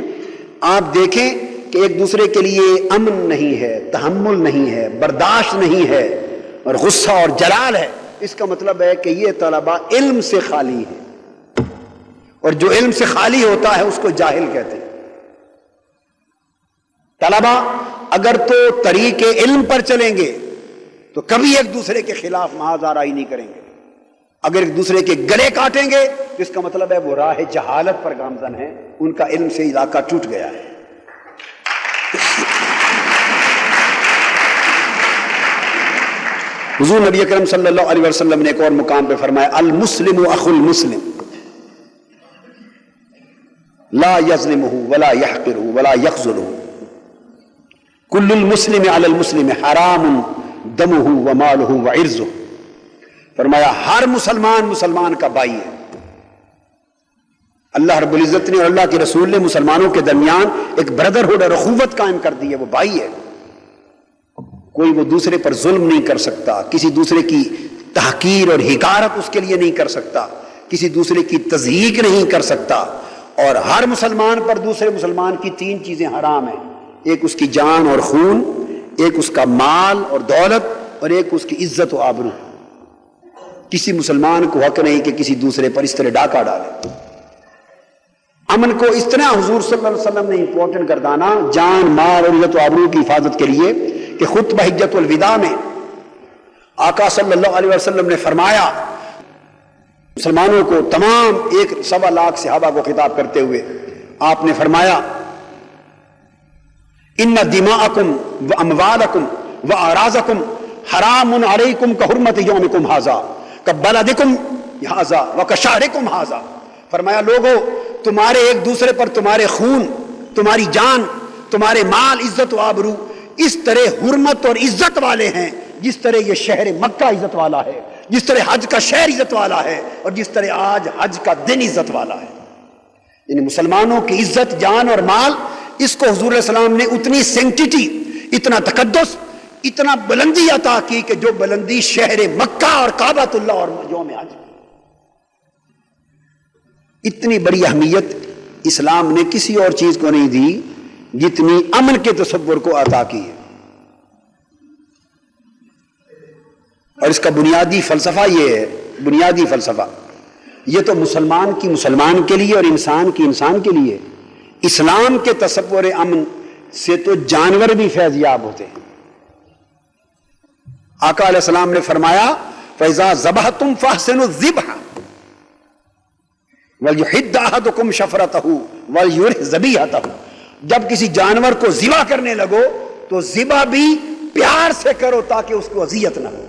آپ دیکھیں کہ ایک دوسرے کے لیے امن نہیں ہے، تحمل نہیں ہے، برداشت نہیں ہے اور غصہ اور جلال ہے، اس کا مطلب ہے کہ یہ طلبہ علم سے خالی ہے، اور جو علم سے خالی ہوتا ہے اس کو جاہل کہتے ہیں۔ طلبہ اگر تو طریق علم پر چلیں گے تو کبھی ایک دوسرے کے خلاف محاذ آرائی نہیں کریں گے، اگر ایک دوسرے کے گلے کاٹیں گے تو اس کا مطلب ہے وہ راہ جہالت پر گامزن ہے، ان کا علم سے علاقہ ٹوٹ گیا ہے۔ حضور نبی اکرم صلی اللہ علیہ وسلم نے ایک اور مقام پہ فرمایا، المسلم اخو المسلم لا یظلمہ ولا یحقرہ ولا یخذلہ، کل المسلم علی المسلم حرام دمہ ومالہ وعرضہ۔ فرمایا ہر مسلمان مسلمان کا بھائی ہے۔ اللہ رب العزت نے اور اللہ کے رسول نے مسلمانوں کے درمیان ایک بردرہڈ اور اخوت قائم کر دی ہے، وہ بھائی ہے، کوئی وہ دوسرے پر ظلم نہیں کر سکتا، کسی دوسرے کی تحقیر اور حقارت اس کے لیے نہیں کر سکتا، کسی دوسرے کی تضحیق نہیں کر سکتا، اور ہر مسلمان پر دوسرے مسلمان کی تین چیزیں حرام ہیں، ایک اس کی جان اور خون، ایک اس کا مال اور دولت، اور ایک اس کی عزت و آبرو۔ کسی مسلمان کو حق نہیں کہ کسی دوسرے پر اس طرح ڈاکہ ڈالے۔ امن کو اس طرح حضور صلی اللہ علیہ وسلم نے امپورٹنٹ گردانا جان، مال اور عزت و آبرو کی حفاظت کے لیے کہ خطبہ حجۃ الوداع میں آقا صلی اللہ علیہ وسلم نے فرمایا، مسلمانوں کو تمام 1.25 لاکھ صحابہ کو خطاب کرتے ہوئے آپ نے فرمایا، ان دماءکم واموالکم واعراضکم حرام علیکم کحرمت یومکم ھذا کبلدکم ھذا وکشہرکم ھذا۔ فرمایا لوگو، تمہارے ایک دوسرے پر تمہارے خون، تمہاری جان، تمہارے مال، عزت و آبرو اس طرح حرمت اور عزت والے ہیں جس طرح یہ شہر مکہ عزت والا ہے، جس طرح حج کا شہر عزت والا ہے، اور جس طرح آج حج کا دن عزت والا ہے۔ یعنی مسلمانوں کی عزت، جان اور مال، اس کو حضور علیہ السلام نے اتنی سینکٹیٹی، اتنا تقدس، اتنا بلندی عطا کی کہ جو بلندی شہر مکہ اور کعبۃ اللہ اور یوم حج، اتنی بڑی اہمیت اسلام نے کسی اور چیز کو نہیں دی جتنی امن کے تصور کو عطا کی ہے۔ اور اس کا بنیادی فلسفہ یہ ہے، بنیادی فلسفہ یہ تو مسلمان کی مسلمان کے لیے اور انسان کی انسان کے لیے، اسلام کے تصور امن سے تو جانور بھی فیض یاب ہوتے ہیں۔ آقا علیہ السلام نے فرمایا، فَإِذَا ذَبَحْتُمْ فَأَحْسِنُوا الذِّبْحَ وَلْيُحِدَّ أَحَدُكُمْ شَفْرَتَهُ وَلْيُرِحْ ذَبِيحَتَهُ۔ جب کسی جانور کو ذبح کرنے لگو تو ذبح بھی پیار سے کرو تاکہ اس کو اذیت نہ ہو۔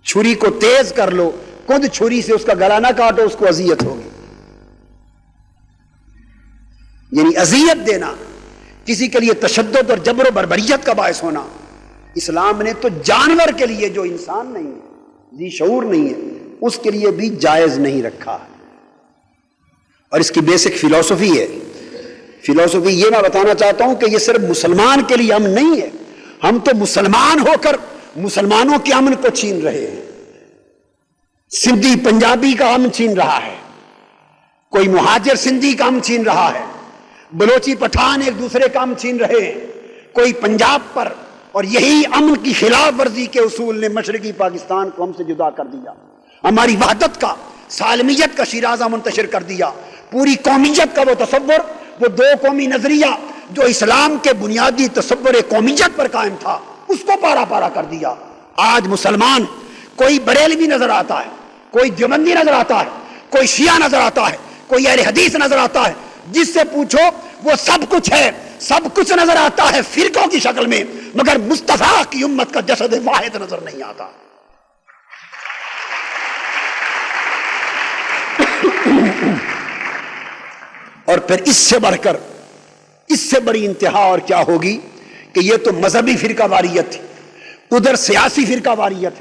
چھری کو تیز کر لو، خود چھری سے اس کا گلا نہ کاٹو، اس کو اذیت ہوگی۔ یعنی اذیت دینا، کسی کے لیے تشدد اور جبر و بربریت کا باعث ہونا، اسلام نے تو جانور کے لیے جو انسان نہیں ہے، ذی شعور نہیں ہے، اس کے لیے بھی جائز نہیں رکھا۔ اور اس کی بیسک فلسفی ہے، فلسفی یہ میں بتانا چاہتا ہوں کہ یہ صرف مسلمان کے لیے امن نہیں ہے، ہم تو مسلمان ہو کر مسلمانوں کے امن کو چھین رہے ہیں۔ سندھی پنجابی کا امن چھین رہا ہے، کوئی مہاجر سندھی کا امن چھین رہا ہے، بلوچی پٹھان ایک دوسرے کا امن چھین رہے ہیں، کوئی پنجاب پر، اور یہی امن کی خلاف ورزی کے اصول نے مشرقی پاکستان کو ہم سے جدا کر دیا، ہماری وحدت کا، سالمیت کا شیرازہ منتشر کر دیا، پوری قومیت کا وہ تصور، وہ دو قومی نظریہ جو اسلام کے بنیادی تصور قومیت پر قائم تھا، اس کو پارا پارا کر دیا۔ آج مسلمان کوئی بریلوی نظر آتا ہے، کوئی دیوبندی نظر آتا ہے، کوئی شیعہ نظر آتا ہے، کوئی اہل حدیث نظر آتا ہے، جس سے پوچھو وہ سب کچھ ہے، سب کچھ نظر آتا ہے فرقوں کی شکل میں، مگر مصطفیٰ کی امت کا جسد واحد نظر نہیں آتا۔ اور پھر اس سے بڑھ کر اس سے بڑی انتہا اور کیا ہوگی کہ یہ تو مذہبی فرقہ واریت تھی، ادھر سیاسی فرقہ واریت،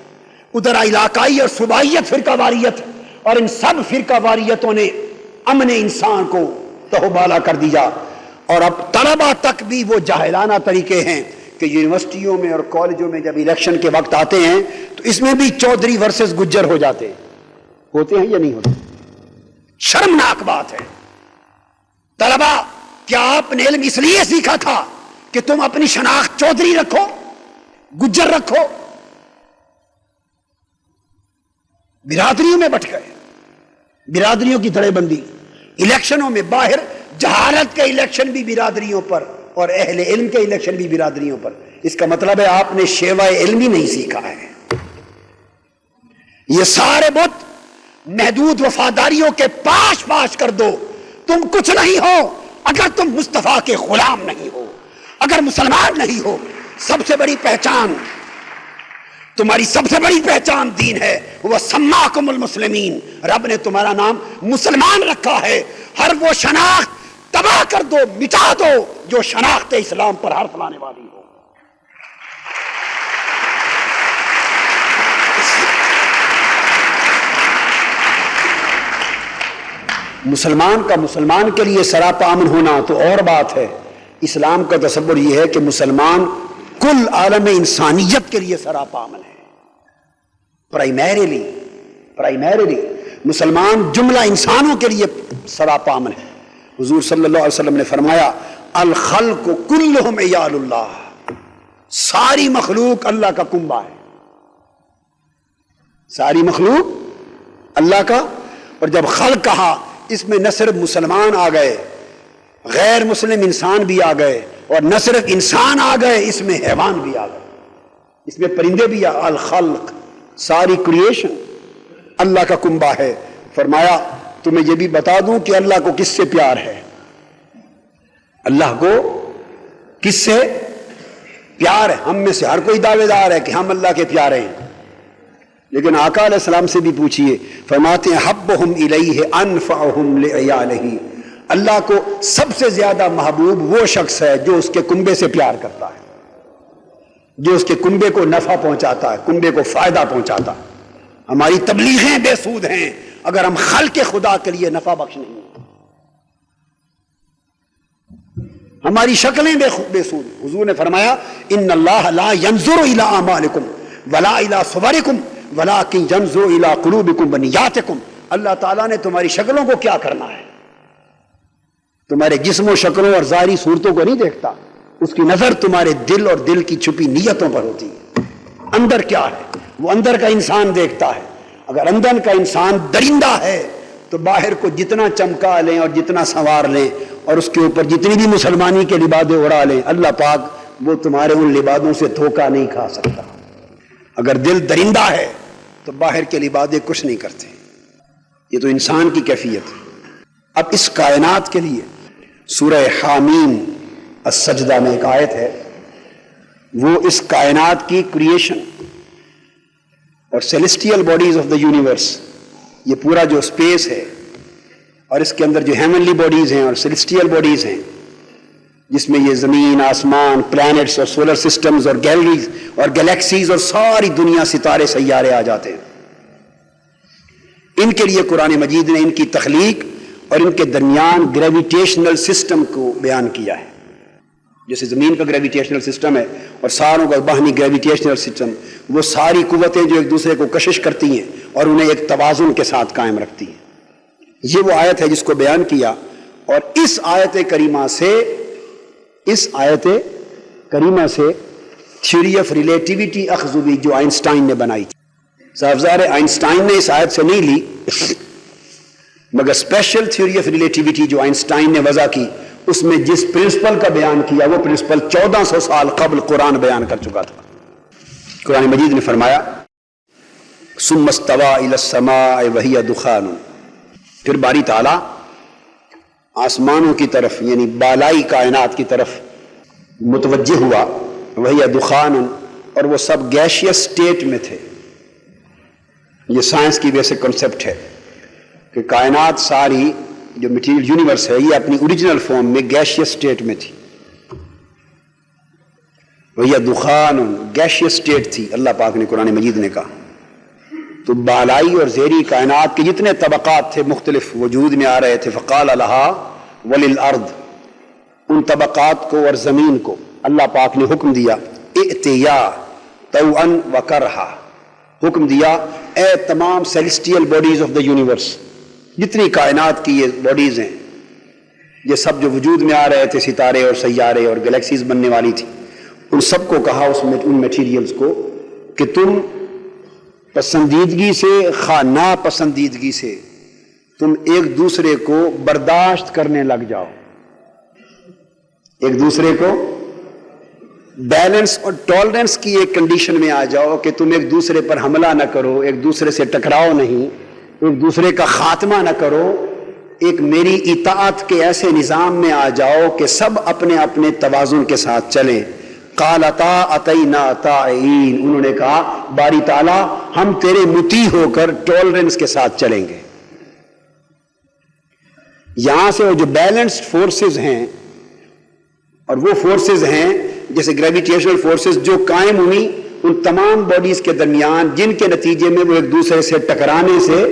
ادھر علاقائی اور صوبائیت فرقہ واریت، اور ان سب فرقہ واریتوں نے امن انسان کو تہوبالا کر دیا۔ اور اب طلبہ تک بھی وہ جاہلانہ طریقے ہیں کہ یونیورسٹیوں میں اور کالجوں میں جب الیکشن کے وقت آتے ہیں تو اس میں بھی چودھری ورسز گجر ہو جاتے ہیں، ہوتے ہیں یا نہیں ہوتے؟ شرمناک بات ہے۔ طلبہ، کیا آپ نے علم اس لیے سیکھا تھا کہ تم اپنی شناخت چودھری رکھو، گجر رکھو؟ برادریوں میں بٹ گئے، برادریوں کی دھڑے بندی، الیکشنوں میں باہر جہالت کے الیکشن بھی برادریوں پر اور اہل علم کے الیکشن بھی برادریوں پر۔ اس کا مطلب ہے آپ نے شیوائے علم ہی نہیں سیکھا ہے۔ یہ سارے بت محدود وفاداریوں کے پاش پاش کر دو، تم کچھ نہیں ہو اگر تم مصطفیٰ کے غلام نہیں ہو، اگر مسلمان نہیں ہو۔ سب سے بڑی پہچان، تمہاری سب سے بڑی پہچان دین ہے، وہ سماکم المسلمین، رب نے تمہارا نام مسلمان رکھا ہے۔ ہر وہ شناخت تباہ کر دو، مٹا دو جو شناخت اسلام پر حرف لانے والی ہو۔ مسلمان کا مسلمان کے لیے سراپا امن ہونا تو اور بات ہے، اسلام کا تصور یہ ہے کہ مسلمان کل عالم انسانیت کے لیے سراپا امن ہے۔ پرائمیرلی مسلمان جملہ انسانوں کے لیے سراپا امن ہے۔ حضور صلی اللہ علیہ وسلم نے فرمایا الخلق کلہم عیال اللہ، ساری مخلوق اللہ کا کنبہ ہے، ساری مخلوق اللہ کا۔ اور جب خلق کہا اس میں نہ صرف مسلمان آ گئے، غیر مسلم انسان بھی آ گئے، اور نہ صرف انسان آ گئے، اس میں حیوان بھی آ گئے، اس میں پرندے بھی الخلق، ساری کریشن اللہ کا کنبہ ہے۔ فرمایا تمہیں یہ بھی بتا دوں کہ اللہ کو کس سے پیار ہے، اللہ کو کس سے پیار ہے۔ ہم میں سے ہر کوئی دعوے دار ہے کہ ہم اللہ کے پیارے ہیں، لیکن آقا علیہ السلام سے بھی پوچھئے، فرماتے ہیں حبہم الیہ انفعہم لعیالہ، اللہ کو سب سے زیادہ محبوب وہ شخص ہے جو اس کے کنبے سے پیار کرتا ہے، جو اس کے کنبے کو نفع پہنچاتا ہے، کنبے کو فائدہ پہنچاتا ہے۔ ہماری تبلیغیں بے سود ہیں اگر ہم خلق خدا کے لیے نفع بخش نہیں ہیں، ہماری شکلیں بے سود۔ حضور نے فرمایا ان اللہ لا ينظر الى اعمالکم ولا الى صورکم ولکن ينظر الى قلوبکم ونیاتکم، اللہ تعالیٰ نے تمہاری شکلوں کو کیا کرنا ہے، تمہارے جسم و شکلوں اور ظاہری صورتوں کو نہیں دیکھتا، اس کی نظر تمہارے دل اور دل کی چھپی نیتوں پر ہوتی ہے۔ اندر کیا ہے وہ اندر کا انسان دیکھتا ہے۔ اگر اندر کا انسان درندہ ہے تو باہر کو جتنا چمکا لیں اور جتنا سنوار لیں اور اس کے اوپر جتنی بھی مسلمانی کے لبادے اڑا لیں، اللہ پاک وہ تمہارے ان لبادوں سے دھوکہ نہیں کھا سکتا۔ اگر دل درندہ ہے تو باہر کے لبادے کچھ نہیں کرتے۔ یہ تو انسان کی کیفیت ہے۔ اب اس کائنات کے لیے سورہ حامیم السجدہ میں ایک آیت ہے، وہ اس کائنات کی کریشن اور سیلیسٹیل باڈیز آف دا یونیورس، یہ پورا جو اسپیس ہے اور اس کے اندر جو ہیونلی باڈیز ہیں اور سیلیسٹیل باڈیز ہیں، جس میں یہ زمین، آسمان، پلانٹس اور سولر سسٹمز اور گیلریز اور گلیکسیز اور ساری دنیا، ستارے، سیارے آ جاتے ہیں، ان کے لیے قرآن مجید نے ان کی تخلیق اور ان کے درمیان گریویٹیشنل سسٹم کو بیان کیا ہے۔ جیسے زمین کا گریویٹیشنل سسٹم ہے اور ساروں کا باہمی گریویٹیشنل سسٹم، وہ ساری قوتیں جو ایک دوسرے کو کشش کرتی ہیں اور انہیں ایک توازن کے ساتھ قائم رکھتی ہیں۔ یہ وہ آیت ہے جس کو بیان کیا، اور اس آیت کریمہ سے تھیوری آف ریلیٹیوٹی اخذ ہوئی جو آئنسٹائن نے بنائی تھی۔ صاحب ظاہر آئنسٹائن نے اس آیت سے نہیں لی، مگر اسپیشل تھیوری آف ریلیٹیوٹی جو آئنسٹائن نے وضع کی، اس میں جس پرنسپل کا بیان کیا وہ پرنسپل 1400 سال قبل قرآن بیان کر چکا تھا۔ قرآن مجید نے فرمایا ثم استوى الى السماء وهي دخان، پھر باری تعالیٰ آسمانوں کی طرف یعنی بالائی کائنات کی طرف متوجہ ہوا، وہی دخان، اور وہ سب گیشیس سٹیٹ میں تھے۔ یہ سائنس کی بیسک کنسپٹ ہے کہ کائنات ساری جو مٹیریل یونیورس ہے یہ اپنی اوریجنل فارم میں گیشیس سٹیٹ میں تھی۔ وہی دخان گیشیس سٹیٹ تھی، اللہ پاک نے قرآن مجید نے کہا۔ تو بالائی اور زیری کائنات کے جتنے طبقات تھے مختلف وجود میں آ رہے تھے، فقال لها وللارض، ان طبقات کو اور زمین کو اللہ پاک نے حکم دیا، ائتیا طوعا وکرہا، حکم دیا اے تمام celestial bodies of the universe, جتنی کائنات کی یہ باڈیز ہیں، یہ سب جو وجود میں آ رہے تھے، ستارے اور سیارے اور گلیکسیز بننے والی تھی، ان سب کو کہا ان میٹیریلز کو کہ تم پسندیدگی سے خواہ ناپسندیدگی سے تم ایک دوسرے کو برداشت کرنے لگ جاؤ، ایک دوسرے کو بیلنس اور ٹالرنس کی ایک کنڈیشن میں آ جاؤ کہ تم ایک دوسرے پر حملہ نہ کرو، ایک دوسرے سے ٹکراؤ نہیں، ایک دوسرے کا خاتمہ نہ کرو، ایک میری اطاعت کے ایسے نظام میں آ جاؤ کہ سب اپنے اپنے توازن کے ساتھ چلیں۔ قالتا اتینا طائعین، انہوں نے کہا باری تعالیٰ ہم تیرے مطیع ہو کر ٹالرنس کے ساتھ چلیں گے۔ یہاں سے وہ جو بیلنسڈ فورسز ہیں، اور وہ فورسز ہیں جیسے گریویٹیشنل فورسز جو قائم ہوئی ان تمام باڈیز کے درمیان، جن کے نتیجے میں وہ ایک دوسرے سے ٹکرانے سے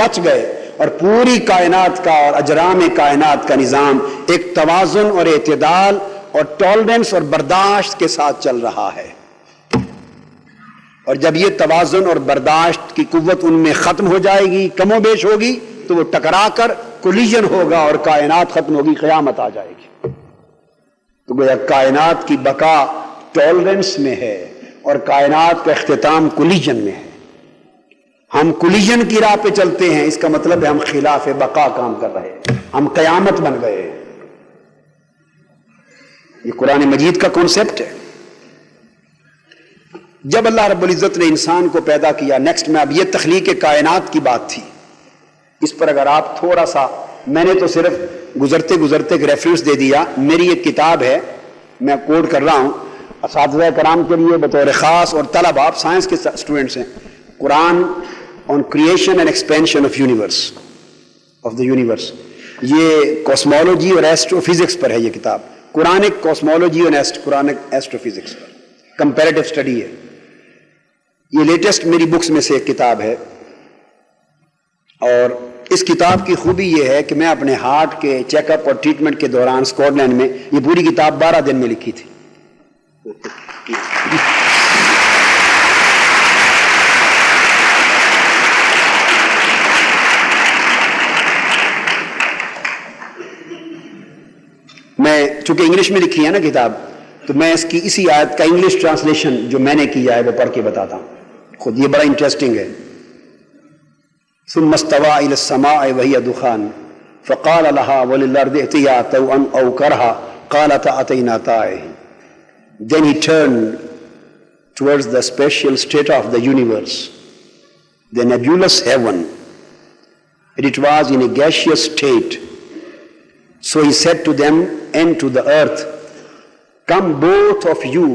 بچ گئے، اور پوری کائنات کا اور اجرام کائنات کا نظام ایک توازن اور اعتدال اور ٹالرنس اور برداشت کے ساتھ چل رہا ہے۔ اور جب یہ توازن اور برداشت کی قوت ان میں ختم ہو جائے گی، کم و بیش ہوگی، تو وہ ٹکرا کر کولیجن ہوگا اور کائنات ختم ہوگی، قیامت آ جائے گی۔ تو گویا کائنات کی بقا ٹالرنس میں ہے اور کائنات کا اختتام کولیجن میں ہے۔ ہم کولیجن کی راہ پہ چلتے ہیں، اس کا مطلب ہے ہم خلاف بقا کام کر رہے ہیں، ہم قیامت بن گئے ہیں۔ یہ قرآن مجید کا کانسیپٹ ہے۔ جب اللہ رب العزت نے انسان کو پیدا کیا، نیکسٹ میں اب یہ تخلیق کائنات کی بات تھی، اس پر اگر آپ تھوڑا سا، میں نے تو صرف گزرتے گزرتے ایک ریفرنس دے دیا، میری ایک کتاب ہے میں کوٹ کر رہا ہوں اساتذہ کرام کے لیے بطور خاص، اور طلبہ آپ سائنس کے اسٹوڈنٹس ہیں، Quran on creation and expansion of universe, of the universe, یہ کوسمولوجی اور ایسٹرو فزکس پر ہے یہ کتاب، قرآنک کوسمولوجی اور قرآنک ایسٹرو فزکس پر کمپیریٹو اسٹڈی ہے۔ یہ لیٹسٹ میری بکس میں سے ایک کتاب ہے، اور اس کتاب کی خوبی یہ ہے کہ میں اپنے ہارٹ کے چیک اپ اور ٹریٹمنٹ کے دوران اسکاٹ لینڈ میں یہ پوری کتاب 12 دن میں لکھی تھی۔ میں چونکہ انگلش میں لکھی ہے نا کتاب، تو میں اس کی اسی آیت کا انگلش ٹرانسلیشن جو میں نے کیا ہے وہ پڑھ کے بتاتا ہوں، خود یہ بڑا انٹرسٹنگ ہے۔ ثم استوى الى السماء وهي دخان فقال لها وللارض ائتيا طوعا او كرها قالتا اتينا طائعين. Then he turned towards the spatial state of the universe, the nebulous heaven, and it was in a gaseous state. So he said to them and to the earth, come both of you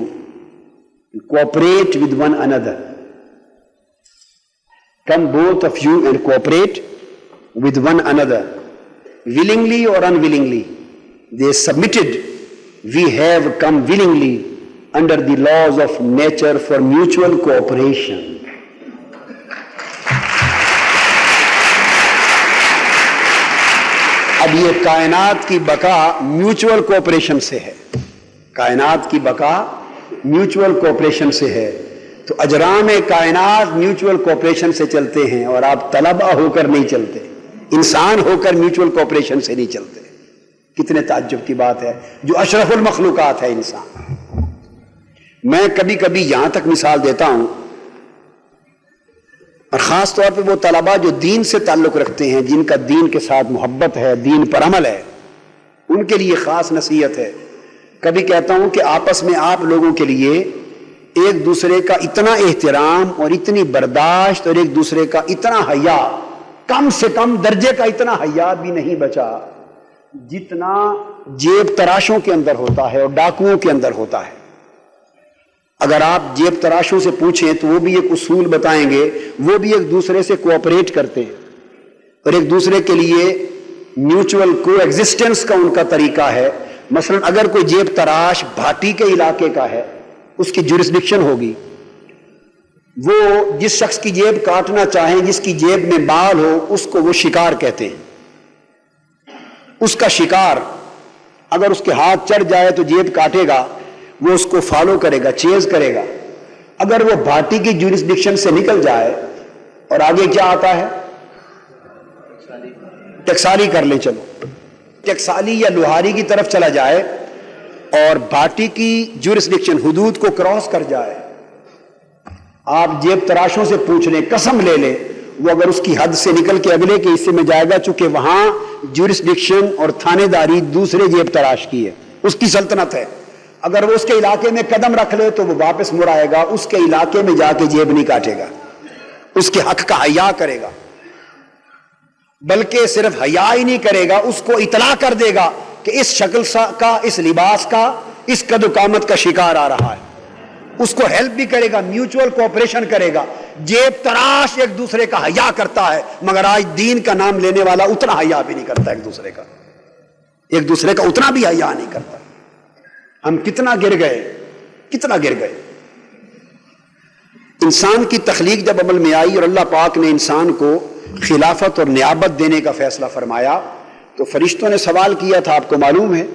and cooperate with one another. Come both of you and cooperate with one another, willingly or unwillingly. They submitted. We have come willingly under the laws of nature for mutual cooperation. اب یہ کائنات کی بقا mutual cooperation سے ہے، کائنات کی بقا میوچول کوپریشن سے ہے، تو اجرام کائنات میوچول کوپریشن سے چلتے ہیں، اور آپ طلبہ ہو کر نہیں چلتے، انسان ہو کر میوچول کوپریشن سے نہیں چلتے۔ کتنے تعجب کی بات ہے، جو اشرف المخلوقات ہے انسان۔ میں کبھی کبھی یہاں تک مثال دیتا ہوں، اور خاص طور پہ وہ طلبہ جو دین سے تعلق رکھتے ہیں، جن کا دین کے ساتھ محبت ہے، دین پر عمل ہے، ان کے لیے خاص نصیحت ہے۔ کبھی کہتا ہوں کہ آپس میں آپ لوگوں کے لیے ایک دوسرے کا اتنا احترام اور اتنی برداشت اور ایک دوسرے کا اتنا حیا، کم سے کم درجے کا اتنا حیا بھی نہیں بچا جتنا جیب تراشوں کے اندر ہوتا ہے اور ڈاکوؤں کے اندر ہوتا ہے۔ اگر آپ جیب تراشوں سے پوچھیں تو وہ بھی ایک اصول بتائیں گے، وہ بھی ایک دوسرے سے کوآپریٹ کرتے ہیں اور ایک دوسرے کے لیے میوچول کو ایگزسٹنس کا ان کا طریقہ ہے۔ مثلا اگر کوئی جیب تراش بھاٹی کے علاقے کا ہے، اس کی جورسڈکشن ہوگی، وہ جس شخص کی جیب کاٹنا چاہیں، جس کی جیب میں بال ہو، اس کو وہ شکار کہتے ہیں۔ اس کا شکار اگر اس کے ہاتھ چڑھ جائے تو جیب کاٹے گا، وہ اس کو فالو کرے گا، چیز کرے گا۔ اگر وہ بھاٹی کی جورسڈکشن سے نکل جائے اور آگے کیا آتا ہے، ٹکسالی کر لے، چلو ٹکسالی یا لوہاری کی طرف چلا جائے اور بھاٹی کی جورسڈکشن حدود کو کراس کر جائے، آپ جیب تراشوں سے پوچھ لیں، قسم لے لیں، وہ اگر اس کی حد سے نکل کے اگلے کے حصے میں جائے گا، چونکہ وہاں جورسڈکشن اور تھانے داری دوسرے جیب تراش کی ہے، اس کی سلطنت ہے، اگر وہ اس کے علاقے میں قدم رکھ لے تو وہ واپس مڑ آئے گا، اس کے علاقے میں جا کے جیب نہیں کاٹے گا، اس کے حق کا حیا کرے گا، بلکہ صرف حیا ہی نہیں کرے گا، اس کو اطلاع کر دے گا کہ اس شکل کا، اس لباس کا، اس قد و قامت کا شکار آ رہا ہے، اس کو ہیلپ بھی کرے گا، میوچول کوآپریشن کرے گا۔ جیب تراش ایک دوسرے کا حیا کرتا ہے، مگر آج دین کا نام لینے والا اتنا حیا بھی نہیں کرتا ایک دوسرے کا، ایک دوسرے کا اتنا بھی حیا نہیں کرتا۔ ہم کتنا گر گئے، کتنا گر گئے۔ انسان کی تخلیق جب عمل میں آئی اور اللہ پاک نے انسان کو خلافت اور نیابت دینے کا فیصلہ فرمایا تو فرشتوں نے سوال کیا تھا، آپ کو معلوم ہے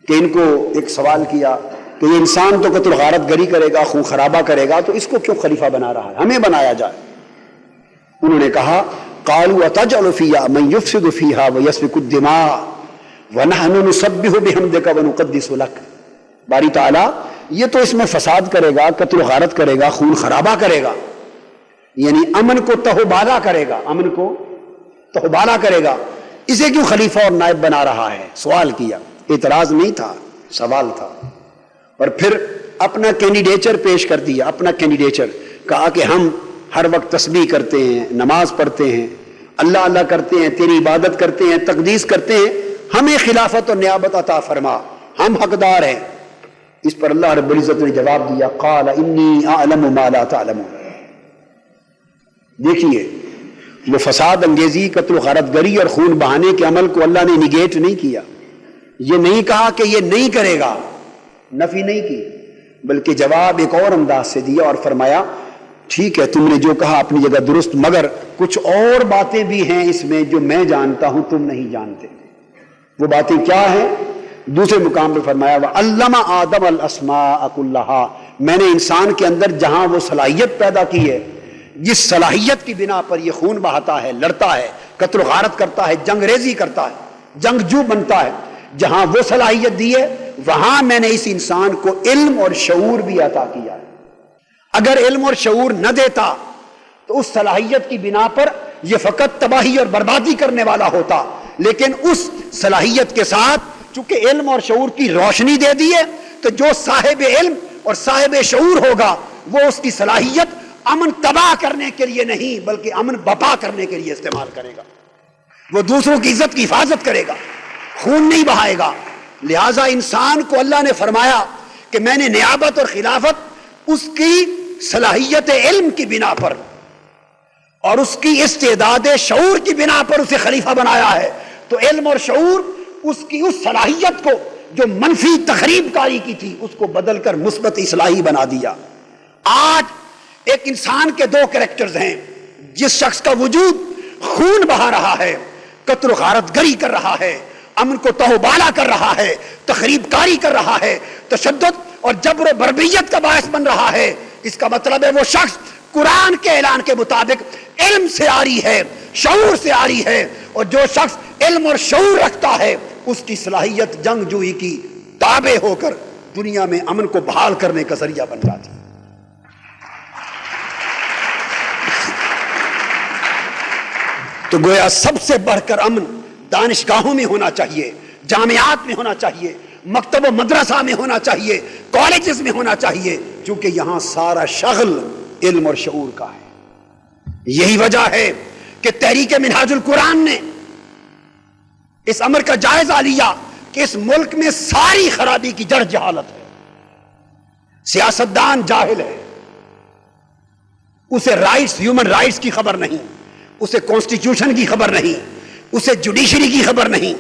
کہ ان کو ایک سوال کیا کہ یہ انسان تو قتل غارت گری کرے گا، خون خرابہ کرے گا، تو اس کو کیوں خلیفہ بنا رہا ہے، ہمیں بنایا جائے۔ انہوں نے کہا قالوا اتجعل فیہا من یفسد فیہا ویسفک الدماء ونحن نسبح بحمدک ونقدس لک۔ باری تعالیٰ یہ تو اس میں فساد کرے گا، قتل و غارت کرے گا، خون خرابہ کرے گا، یعنی امن کو تہوبالا کرے گا، امن کو تہوبالا کرے گا، اسے کیوں خلیفہ اور نائب بنا رہا ہے؟ سوال کیا، اعتراض نہیں تھا، سوال تھا۔ اور پھر اپنا کینڈیڈیچر پیش کر دیا، اپنا کینڈیڈیچر، کہا کہ ہم ہر وقت تسبیح کرتے ہیں، نماز پڑھتے ہیں، اللہ اللہ کرتے ہیں، تیری عبادت کرتے ہیں، تقدیس کرتے ہیں، ہمیں خلافت اور نیابت عطا فرما، ہم حقدار ہیں۔ اس پر اللہ رب العزت نے جواب دیا قال انی اعلم ما لا تعلمون۔ دیکھیے وہ فساد انگیزی، قتل و غارت گری اور خون بہانے کے عمل کو اللہ نے نگیٹ نہیں کیا، یہ نہیں کہا کہ یہ نہیں کرے گا، نفی نہیں کی، بلکہ جواب ایک اور انداز سے دیا اور فرمایا ٹھیک ہے تم نے جو کہا اپنی جگہ درست، مگر کچھ اور باتیں بھی ہیں اس میں جو میں جانتا ہوں تم نہیں جانتے۔ وہ باتیں کیا ہیں؟ دوسرے مقام پہ فرمایا وَعَلَّمَ آدَمَ الْأَسْمَاءَ كُلَّهَا، میں نے انسان کے اندر جہاں وہ صلاحیت پیدا کی ہے، جس صلاحیت کی بنا پر یہ خون بہاتا ہے، لڑتا ہے، قتل و غارت کرتا ہے، جنگ ریزی کرتا ہے، جنگجو بنتا ہے، جہاں وہ صلاحیت دی ہے وہاں میں نے اس انسان کو علم اور شعور بھی عطا کیا ہے۔ اگر علم اور شعور نہ دیتا تو اس صلاحیت کی بنا پر یہ فقط تباہی اور بربادی کرنے والا ہوتا، لیکن اس صلاحیت کے ساتھ چونکہ علم اور شعور کی روشنی دے دی ہے تو جو صاحب علم اور صاحب شعور ہوگا وہ اس کی صلاحیت امن تباہ کرنے کے لیے نہیں بلکہ امن بپا کرنے کے لیے استعمال کرے گا، وہ دوسروں کی عزت کی حفاظت کرے گا، خون نہیں بہائے گا۔ لہٰذا انسان کو اللہ نے فرمایا کہ میں نے نیابت اور خلافت اس کی صلاحیت علم کی بنا پر اور اس کی استعداد شعور کی بنا پر اسے خلیفہ بنایا ہے، تو علم اور شعور اس کی اس صلاحیت کو جو منفی تخریب کاری کی تھی اس کو بدل کر مثبت اصلاحی بنا دیا۔ آج ایک انسان کے دو کریکٹرز ہیں، جس شخص کا وجود خون بہا رہا ہے، قتل و غارت گری کر رہا ہے، امن کو تہوبالا کر رہا ہے، تخریب کاری کر رہا ہے، تشدد اور جبر و بربریت کا باعث بن رہا ہے، اس کا مطلب ہے وہ شخص قرآن کے اعلان کے مطابق علم سے آری ہے، شعور سے آری ہے، اور جو شخص علم اور شعور رکھتا ہے اس کی صلاحیت جنگجوئی کی تابع ہو کر دنیا میں امن کو بحال کرنے کا ذریعہ بن جاتی ہے۔ تو گویا سب سے بڑھ کر امن دانشگاہوں میں ہونا چاہیے، جامعات میں ہونا چاہیے، مکتب و مدرسہ میں ہونا چاہیے، کالجز میں ہونا چاہیے، چونکہ یہاں سارا شغل علم اور شعور کا ہے۔ یہی وجہ ہے کہ تحریک منہاج القرآن نے اس امر کا جائزہ لیا کہ اس ملک میں ساری خرابی کی جڑ جہالت ہے، سیاستدان جاہل ہے، اسے رائٹس، ہیومن رائٹس کی خبر نہیں، اسے کانسٹیٹیوشن کی خبر نہیں، اسے جوڈیشری کی خبر نہیں،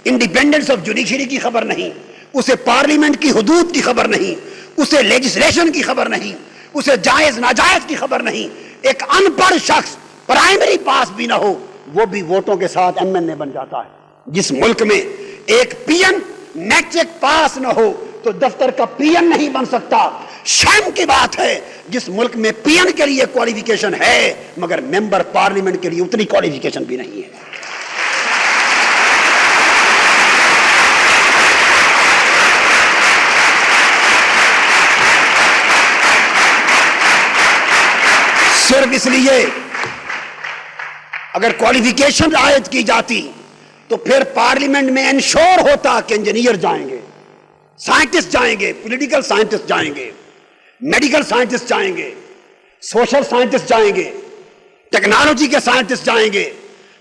انڈیپینڈنس آف جوڈیشری کی خبر نہیں، اسے پارلیمنٹ کی حدود کی خبر نہیں، اسے لیجسلیشن کی خبر نہیں، اسے جائز ناجائز کی خبر نہیں۔ ایک ان پڑھ شخص پرائمری پاس بھی نہ ہو، وہ بھی ووٹوں کے ساتھ ایم این اے بن جاتا ہے۔ جس ملک میں ایک پی این میٹرک پاس نہ ہو تو دفتر کا پی این نہیں بن سکتا۔ شرم کی بات ہے جس ملک میں پی این کے لیے کوالیفیکیشن ہے مگر ممبر پارلیمنٹ کے لیے اتنی کوالیفیکیشن بھی نہیں ہے۔ صرف اس لیے اگر کوالیفیکیشن رعایت کی جاتی تو پھر پارلیمنٹ میں انشور ہوتا کہ انجینئر جائیں گے، سائنٹسٹ جائیں گے، پولیٹیکل سائنٹسٹ جائیں گے، میڈیکل سائنٹسٹ جائیں گے، سوشل سائنٹسٹ جائیں گے، ٹیکنالوجی کے سائنٹسٹ جائیں گے،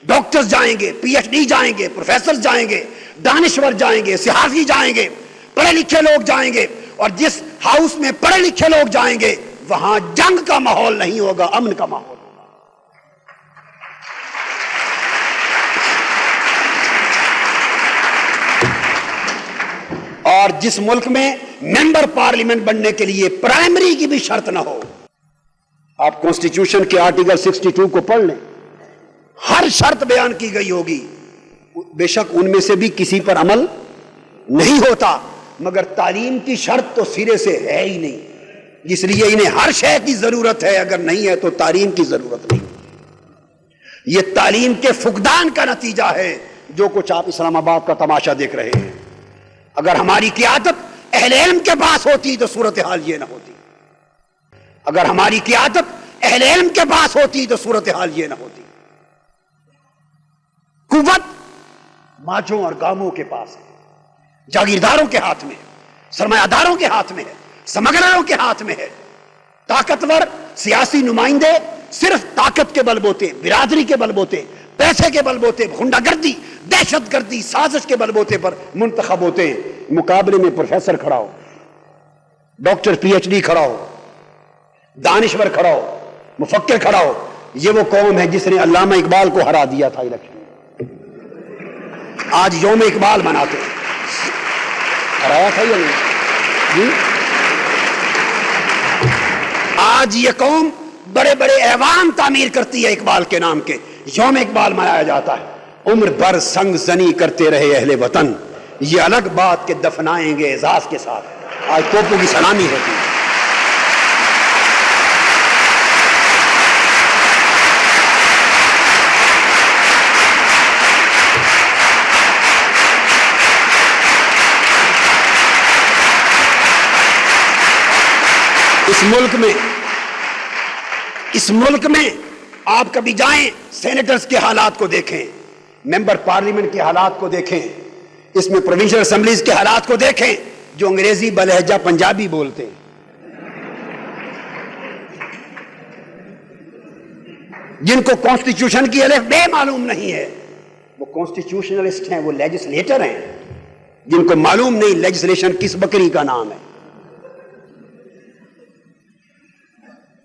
ڈاکٹرز جائیں گے، پی ایچ ڈی جائیں گے، پروفیسر جائیں گے، دانشور جائیں گے، صحافی جائیں گے، پڑھے لکھے لوگ جائیں گے۔ اور جس ہاؤس میں پڑھے لکھے لوگ جائیں گے وہاں جنگ کا ماحول نہیں ہوگا، امن کا ماحول ہوگا۔ اور جس ملک میں ممبر پارلیمنٹ بننے کے لیے پرائمری کی بھی شرط نہ ہو، آپ کانسٹیٹیوشن کے آرٹیکل 62 کو پڑھ لیں، ہر شرط بیان کی گئی ہوگی، بے شک ان میں سے بھی کسی پر عمل نہیں ہوتا، مگر تعلیم کی شرط تو سرے سے ہے ہی نہیں، اس لیے انہیں ہر شے کی ضرورت ہے، اگر نہیں ہے تو تعلیم کی ضرورت نہیں۔ یہ تعلیم کے فقدان کا نتیجہ ہے جو کچھ آپ اسلام آباد کا تماشا دیکھ رہے ہیں۔ اگر ہماری قیادت اہل علم کے پاس ہوتی تو صورتحال یہ نہ ہوتی، اگر ہماری قیادت اہل علم کے پاس ہوتی تو صورتحال یہ نہ ہوتی۔ قوت ماجھوں اور گاموں کے پاس ہے، جاگیرداروں کے ہاتھ میں ہے، سرمایہ داروں کے ہاتھ میں ہے، سمگلروں کے ہاتھ میں ہے۔ طاقتور سیاسی نمائندے صرف طاقت کے بل بوتے، برادری کے بل بوتے، پیسے کے بل بوتے، غنڈہ گردی، دہشت گردی، سازش کے بل بوتے پر منتخب ہوتے ہیں۔ مقابلے میں پروفیسر کھڑا ہو، ڈاکٹر پی ایچ ڈی کھڑا ہو، دانشور کھڑا ہو، مفکر کھڑا ہو۔ یہ وہ قوم ہے جس نے علامہ اقبال کو ہرا دیا تھا الیکشن میں، آج یوم اقبال مناتے ہیں۔ ہرایا تھا یا نہیں جی؟ آج یہ قوم بڑے بڑے ایوان تعمیر کرتی ہے اقبال کے نام کے، یوم اقبال منایا جاتا ہے۔ عمر بھر سنگ زنی کرتے رہے اہل وطن، یہ الگ بات کہ دفنائیں گے اعزاز کے ساتھ۔ آج توپوں کی سلامی ہوتی ہے۔ اس ملک میں آپ کبھی جائیں، سینیٹرز کے حالات کو دیکھیں، ممبر پارلیمنٹ کے حالات کو دیکھیں، اس میں پروونشل اسمبلیز کے حالات کو دیکھیں جو انگریزی بلہجہ پنجابی بولتے ہیں، جن کو کانسٹیٹیوشن کی الف بے معلوم نہیں ہے، وہ کانسٹیٹیوشنلسٹ ہیں، وہ لیجسلیٹر ہیں، جن کو معلوم نہیں لیجسلیشن کس بکری کا نام ہے۔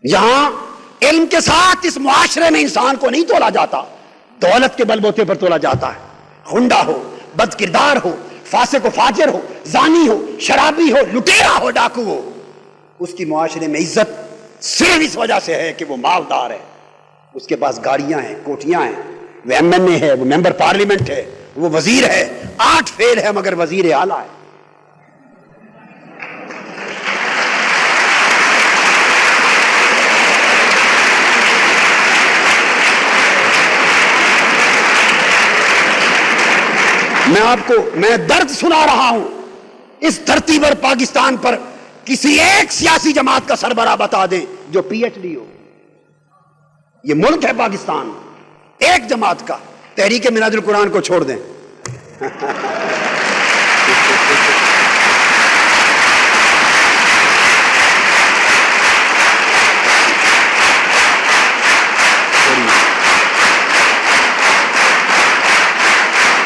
یہاں علم کے ساتھ اس معاشرے میں انسان کو نہیں تولا جاتا، دولت کے بل بوتے پر تولا جاتا ہے۔ غنڈہ ہو، بد کردار ہو، فاسق و فاجر ہو، زانی ہو، شرابی ہو، لٹیرا ہو، ڈاکو ہو، اس کی معاشرے میں عزت صرف اس وجہ سے ہے کہ وہ مالدار ہے، اس کے پاس گاڑیاں ہیں، کوٹیاں ہیں، وہ ایم این اے ہے، وہ ممبر پارلیمنٹ ہے، وہ وزیر ہے، 8 فیل ہے مگر وزیر اعلیٰ ہے۔ میں درد سنا رہا ہوں اس دھرتی پر، پاکستان پر کسی ایک سیاسی جماعت کا سربراہ بتا دیں جو پی ایچ ڈی ہو۔ یہ ملک ہے پاکستان، ایک جماعت کا، تحریک منہاج القرآن کو چھوڑ دیں۔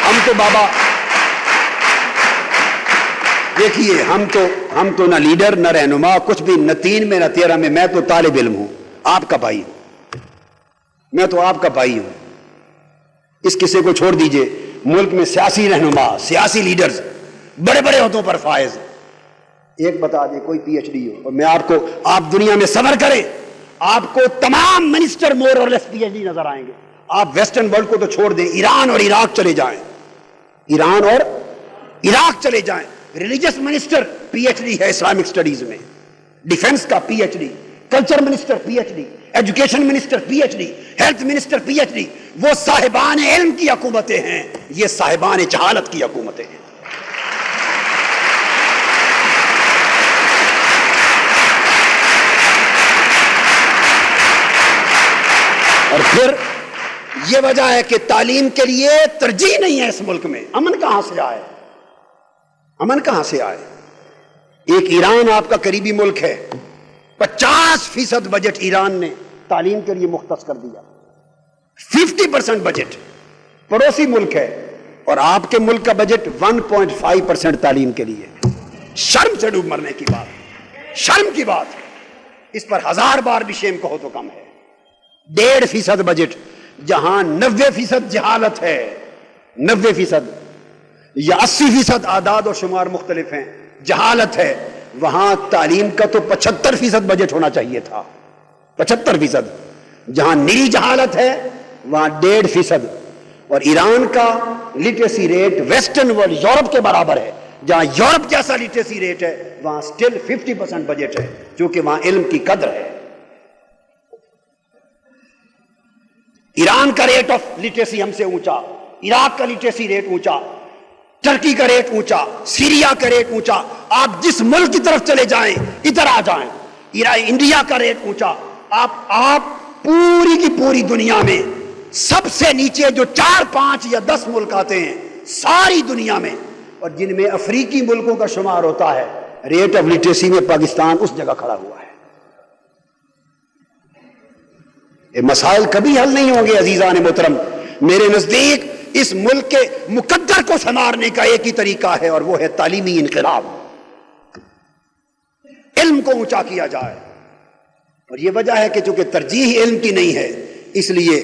ہم تو بابا دیکھیے، ہم تو نہ لیڈر نہ رہنما، کچھ بھی، نہ 3 میں نہ 13 میں، میں تو طالب علم ہوں، آپ کا بھائی ہوں، میں تو آپ کا بھائی ہوں۔ اس قصے کو چھوڑ دیجئے، ملک میں سیاسی رہنما، سیاسی لیڈرز بڑے بڑے عہدوں پر فائز، ایک بتا دے کوئی پی ایچ ڈی ہو، اور میں آپ دنیا میں صبر کریں، آپ کو تمام منسٹر مور اور لیس پی ایچ ڈی نظر آئیں گے۔ آپ ویسٹرن ورلڈ کو تو چھوڑ دیں، ایران اور عراق چلے جائیں، ایران اور عراق چلے جائیں، religious minister P H D ہے اسلامک سٹڈیز میں، ڈیفنس کا P H D, culture minister P H D, education minister P H D, health minister P H D. وہ صاحبان علم کی حکومتیں ہیں، یہ صاحبان جہالت کی حکومتیں ہیں۔ اور پھر یہ وجہ ہے کہ تعلیم کے لیے ترجیح نہیں ہے اس ملک میں۔ امن کہاں سے آئے؟ امن کہاں سے آئے؟ ایک ایران آپ کا قریبی ملک ہے، 50% بجٹ ایران نے تعلیم کے لیے مختص کر دیا، 50% بجٹ پڑوسی ملک ہے، اور آپ کے ملک کا بجٹ 1.5% تعلیم کے لیے۔ شرم سے ڈوب مرنے کی بات، شرم کی بات، اس پر 1000 بار بھی شیم کہو تو کم ہے۔ 1.5% بجٹ، جہاں 90% جہالت ہے، 90% یا 80% اعداد و شمار مختلف ہیں، جہالت ہے، وہاں تعلیم کا تو 75% بجٹ ہونا چاہیے تھا، 75%۔ جہاں نری جہالت ہے وہاں 1.5%، اور ایران کا literacy rate western world Europe کے برابر ہے، جہاں یورپ جیسا لٹریسی ریٹ ہے وہاں سٹل 50% بجٹ ہے، کیونکہ وہاں علم کی قدر ہے۔ ایران کا ریٹ آف لٹریسی ہم سے اونچا، عراق کا لٹریسی ریٹ اونچا، ترکی کا ریٹ اونچا، سیریا کا ریٹ اونچا، آپ جس ملک کی طرف چلے جائیں ادھر آ جائیں، انڈیا کا ریٹ اونچا، آپ پوری کی پوری دنیا میں سب سے نیچے جو 4، 5 یا 10 ملک آتے ہیں ساری دنیا میں، اور جن میں افریقی ملکوں کا شمار ہوتا ہے، ریٹ آف لٹریسی میں پاکستان اس جگہ کھڑا ہوا ہے۔ یہ مسائل کبھی حل نہیں ہوں گے عزیزان محترم۔ میرے نزدیک اس ملک کے مقدر کو سنوارنے کا ایک ہی طریقہ ہے، اور وہ ہے تعلیمی انقلاب، علم کو اونچا کیا جائے۔ اور یہ وجہ ہے کہ چونکہ ترجیح علم کی نہیں ہے، اس لیے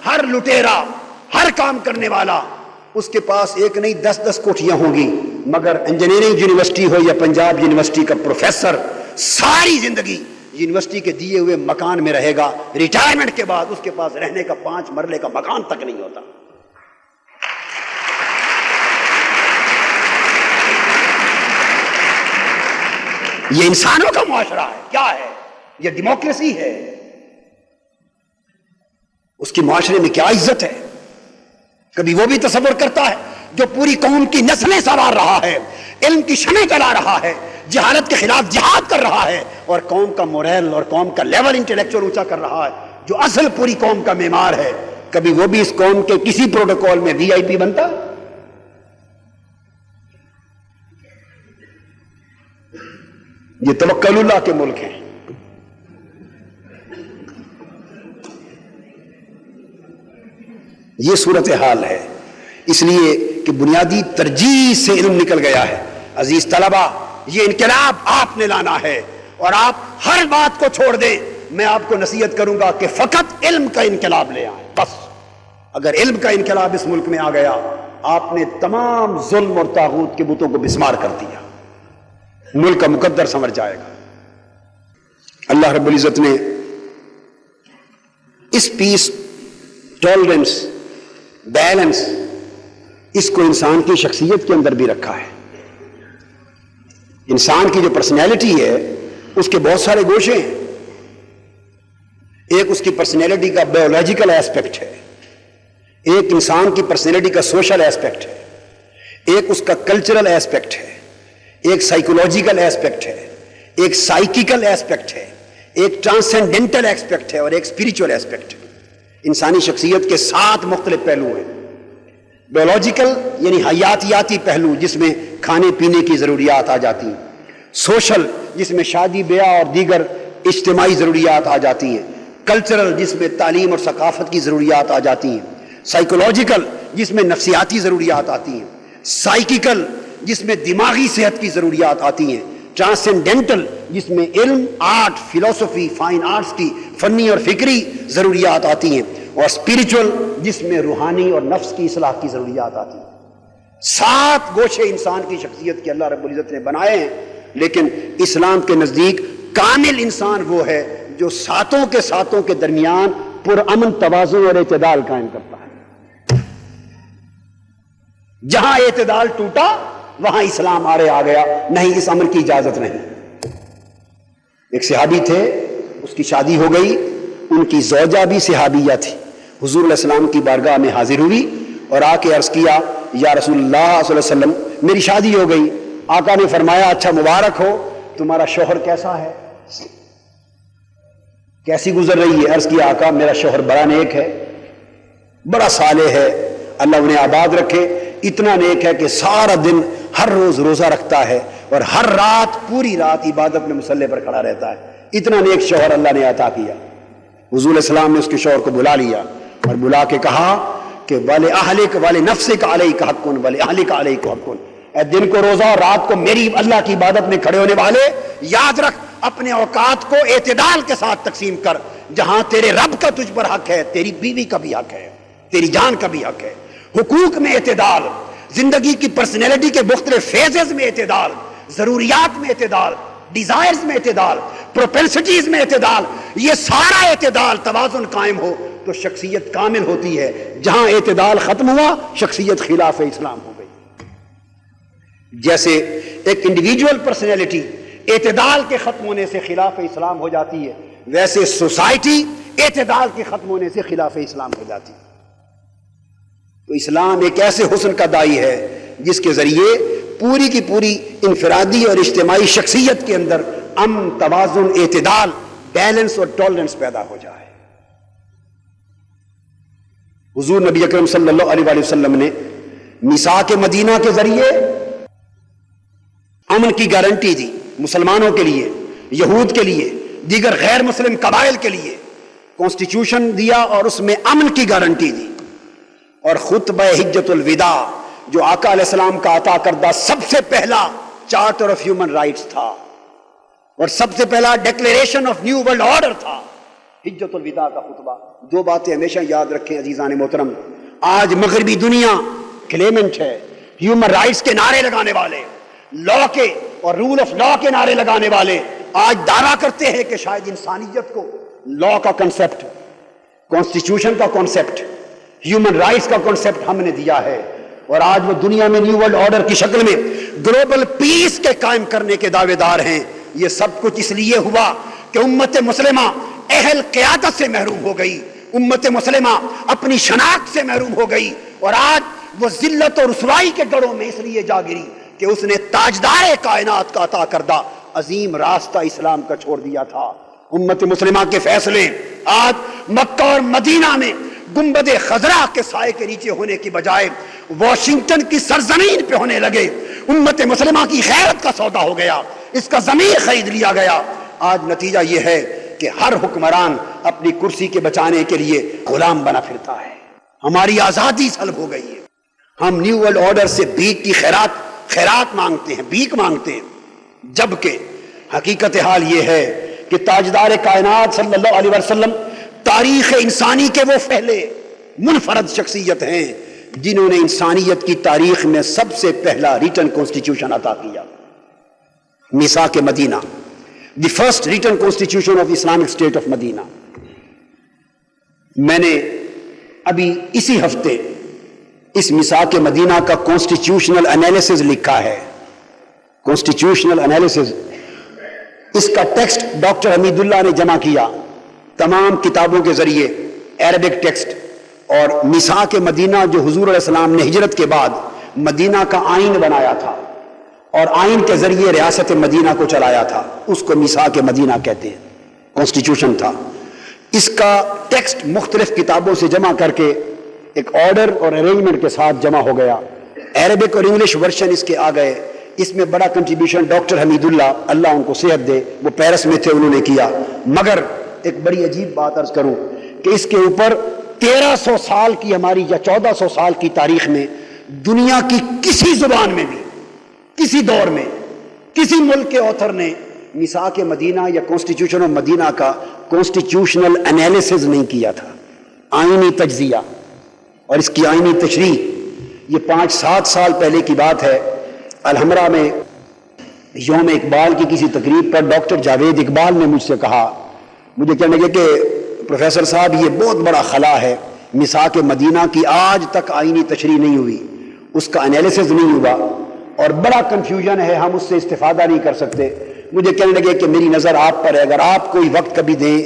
ہر لٹیرا، ہر کام کرنے والا، اس کے پاس ایک نہیں 10 کوٹھیاں ہوں گی، مگر انجینئرنگ یونیورسٹی ہو یا پنجاب یونیورسٹی کا پروفیسر ساری زندگی یونیورسٹی کے دیے ہوئے مکان میں رہے گا، ریٹائرمنٹ کے بعد اس کے پاس رہنے کا 5 مرلے کا مکان تک نہیں ہوتا۔ یہ انسانوں کا معاشرہ ہے، کیا ہے یہ؟ ڈیموکریسی ہے۔ اس کی معاشرے میں کیا عزت ہے؟ کبھی وہ بھی تصور کرتا ہے جو پوری قوم کی نسلیں سنوار رہا ہے، علم کی شمع جلا رہا ہے، جہالت کے خلاف جہاد کر رہا ہے، اور قوم کا موریل اور قوم کا لیول انٹلیکچوئل اونچا کر رہا ہے، جو اصل پوری قوم کا معمار ہے، کبھی وہ بھی اس قوم کے کسی پروٹوکول میں وی آئی پی بنتا؟ یہ توکل اللہ کے ملک ہیں۔ یہ صورتحال ہے، اس لیے کہ بنیادی ترجیح سے علم نکل گیا ہے۔ عزیز طلبہ، یہ انقلاب آپ نے لانا ہے، اور آپ ہر بات کو چھوڑ دیں۔ میں آپ کو نصیحت کروں گا کہ فقط علم کا انقلاب لے آئیں، بس۔ اگر علم کا انقلاب اس ملک میں آ گیا، آپ نے تمام ظلم اور طاغوت کے بتوں کو بسمار کر دیا، ملک کا مقدر سنور جائے گا۔ اللہ رب العزت نے اس پیس، ٹالرنس، بیلنس، اس کو انسان کی شخصیت کے اندر بھی رکھا ہے۔ انسان کی جو پرسنالٹی ہے اس کے بہت سارے گوشے ہیں۔ ایک اس کی پرسنالٹی کا بایولوجیکل ایسپیکٹ ہے، ایک انسان کی پرسنالٹی کا سوشل ایسپیکٹ ہے، ایک اس کا کلچرل ایسپیکٹ ہے، ایک سائیکولوجیکل ایسپیکٹ ہے، ایک سائیکیکل ایسپیکٹ ہے، ایک ٹرانسینڈنٹل ایسپیکٹ ہے، اور ایک اسپریچول ایسپیکٹ ہے۔ انسانی شخصیت کے 7 مختلف پہلو ہیں۔ بایولوجیکل یعنی حیاتیاتی پہلو، جس میں کھانے پینے کی ضروریات آ جاتی ہیں۔ سوشل، جس میں شادی بیاہ اور دیگر اجتماعی ضروریات آ جاتی ہیں۔ کلچرل، جس میں تعلیم اور ثقافت کی ضروریات آ جاتی ہیں۔ سائیکولوجیکل، جس میں نفسیاتی ضروریات آتی ہیں، سائیکیکل جس میں دماغی صحت کی ضروریات آتی ہیں، ٹرانسینڈنٹل جس میں علم، آرٹ، فلسفی، فائن آرٹس کی فنی اور فکری ضروریات آتی ہیں، اور اسپریچول جس میں روحانی اور نفس کی اصلاح کی ضروریات آتی ہیں۔ 7 گوشے انسان کی شخصیت کے اللہ رب العزت نے بنائے ہیں، لیکن اسلام کے نزدیک کامل انسان وہ ہے جو ساتوں کے درمیان پرامن توازن اور اعتدال قائم کرتا ہے۔ جہاں اعتدال ٹوٹا وہاں اسلام آرے آ گیا، نہیں اس امر کی اجازت نہیں۔ ایک صحابی تھے، اس کی شادی ہو گئی، ان کی زوجہ بھی صحابیہ تھی، حضور علیہ السلام کی بارگاہ میں حاضر ہوئی اور آ کے عرض کیا، یا رسول اللہ صلی اللہ علیہ وسلم میری شادی ہو گئی۔ آقا نے فرمایا، اچھا مبارک ہو، تمہارا شوہر کیسا ہے، کیسی گزر رہی ہے؟ عرض کیا، آقا میرا شوہر بڑا نیک ہے، بڑا صالح ہے، اللہ انہیں آباد رکھے، اتنا نیک ہے کہ سارا دن ہر روز روزہ رکھتا ہے اور ہر رات پوری رات عبادت میں مصلی پر کھڑا رہتا ہے، اتنا نیک شوہر اللہ نے عطا کیا۔ حضور علیہ السلام نے اس کے شوہر کو بلا لیا اور بلا کے کہا کہ وَلِأَهْلِكَ وَلِنَفْسِكَ عَلَيْكَ حَقٌّ وَلِأَهْلِكَ عَلَيْكَ حَقٌّ، اے دن کو روزہ اور رات کو میری اللہ کی عبادت میں کھڑے ہونے والے، یاد رکھ اپنے اوقات کو اعتدال کے ساتھ تقسیم کر، جہاں تیرے رب کا تجھ پر حق ہے تیری بیوی کا بھی حق ہے، تیری جان کا بھی حق ہے۔ حقوق میں اعتدال، زندگی کی پرسنالٹی کے مختلف فیزز میں اعتدال، ضروریات میں اعتدال، ڈیزائرز میں اعتدال، پروپینسٹیز میں اعتدال، یہ سارا اعتدال توازن قائم ہو تو شخصیت کامل ہوتی ہے۔ جہاں اعتدال ختم ہوا شخصیت خلاف اسلام ہو گئی۔ جیسے ایک انڈیویجول پرسنالٹی اعتدال کے ختم ہونے سے خلاف اسلام ہو جاتی ہے، ویسے سوسائٹی اعتدال کے ختم ہونے سے خلاف اسلام ہو جاتی ہے۔ تو اسلام ایک ایسے حسن کا داعی ہے جس کے ذریعے پوری کی پوری انفرادی اور اجتماعی شخصیت کے اندر امن، توازن، اعتدال، بیلنس اور ٹالرنس پیدا ہو جائے۔ حضور نبی اکرم صلی اللہ علیہ وآلہ وسلم نے میثاق مدینہ کے ذریعے امن کی گارنٹی دی، مسلمانوں کے لیے، یہود کے لیے، دیگر غیر مسلم قبائل کے لیے کانسٹیٹیوشن دیا اور اس میں امن کی گارنٹی دی۔ اور خطبہ حجت الوداع جو آقا علیہ السلام کا عطا کردہ سب سے پہلا چارٹر آف ہیومن رائٹس تھا اور سب سے پہلا declaration of new world order تھا، حجت الوداع کا خطبہ۔ 2 باتیں ہمیشہ یاد رکھیں عزیزان محترم، آج مغربی دنیا کلیمنٹ ہے، ہیومن رائٹس کے نعرے لگانے والے، لا کے اور رول آف لا کے نعرے لگانے والے آج دعویٰ کرتے ہیں کہ شاید انسانیت کو لا کا کنسپٹ، کانسٹیٹیوشن کا کنسپٹ، ہیومن رائٹس کا کنسپٹ ہم نے دیا ہے، اور آج وہ دنیا میں نیو ورلڈ آرڈر کی شکل میں گلوبل پیس کے قائم کرنے کے دعوے دار ہیں۔ یہ سب کچھ اس لیے ہوا کہ امت مسلمہ اہل قیادت سے محروم ہو گئی، امت مسلمہ اپنی شناخت سے محروم ہو گئی، اور آج وہ ذلت اور رسوائی کے گڑھوں میں اس لیے جا گری کہ اس نے تاجدار کائنات کا عطا کردہ عظیم راستہ اسلام کا چھوڑ دیا تھا۔ امت مسلمہ کے فیصلے آج مکہ اور مدینہ میں گنبد خضرا کے سائے کے نیچے ہونے کی بجائے واشنگٹن کی سرزمین پہ ہونے لگے۔ امت مسلمہ کی غیرت کا سودا ہو گیا، اس کا ضمیر خرید لیا گیا۔ آج نتیجہ یہ ہے کہ ہر حکمران اپنی کرسی کے بچانے کے لیے غلام بنا پھرتا ہے، ہماری آزادی سلب ہو گئی ہے۔ ہم نیو ورلڈ آرڈر سے بھیک کی خیرات مانگتے ہیں، بھیک مانگتے ہیں، جبکہ حقیقت حال یہ ہے کہ تاجدار کائنات صلی اللہ علیہ وسلم تاریخ انسانی کے وہ پہلے منفرد شخصیت ہیں جنہوں نے انسانیت کی تاریخ میں سب سے پہلا ریٹن کانسٹیٹیوشن عطا کیا، میثاق Medina, the first written constitution of Islamic state of Medina. میں نے ابھی اسی ہفتے اس میثاق مدینہ کا کانسٹیٹیوشنل انالیسز لکھا ہے، کانسٹیٹیوشنل انالیسز۔ اس کا ٹیکسٹ ڈاکٹر حمید اللہ نے جمع کیا تمام کتابوں کے ذریعے، عربک ٹیکسٹ، اور میثاق مدینہ جو حضور علیہ السلام نے ہجرت کے بعد مدینہ کا آئین بنایا تھا اور آئین کے ذریعے ریاست مدینہ کو چلایا تھا، اس کو میثاق مدینہ کہتے ہیں، کانسٹیٹیوشن تھا۔ اس کا ٹیکسٹ مختلف کتابوں سے جمع کر کے ایک آرڈر اور ارینجمنٹ کے ساتھ جمع ہو گیا، عربک اور انگلش ورژن اس کے آ گئے۔ اس میں بڑا کنٹریبیوشن ڈاکٹر حمید اللہ ان کو صحت دے، وہ پیرس میں تھے، انہوں نے کیا۔ مگر ایک بڑی عجیب بات عرض کروں کہ اس کے اوپر 1300 سال کی ہماری یا 1400 سال کی تاریخ میں دنیا کی کسی زبان میں بھی کسی دور میں کسی ملک کے آتھر نے میثاق مدینہ یا کانسٹیٹیوشن آف مدینہ کا کانسٹیٹیوشنل انالیسز نہیں کیا تھا، آئینی تجزیہ اور اس کی آئینی تشریح۔ یہ 5-7 سال پہلے کی بات ہے، الحمرا میں یوم اقبال کی کسی تقریب پر ڈاکٹر جاوید اقبال نے مجھ سے کہا، مجھے کہنے لگے کہ پروفیسر صاحب یہ بہت بڑا خلا ہے، میثاق مدینہ کی آج تک آئینی تشریح نہیں ہوئی، اس کا انالیسز نہیں ہوا اور بڑا کنفیوژن ہے، ہم اس سے استفادہ نہیں کر سکتے۔ مجھے کہنے لگے کہ میری نظر آپ پر ہے، اگر آپ کوئی وقت کبھی دیں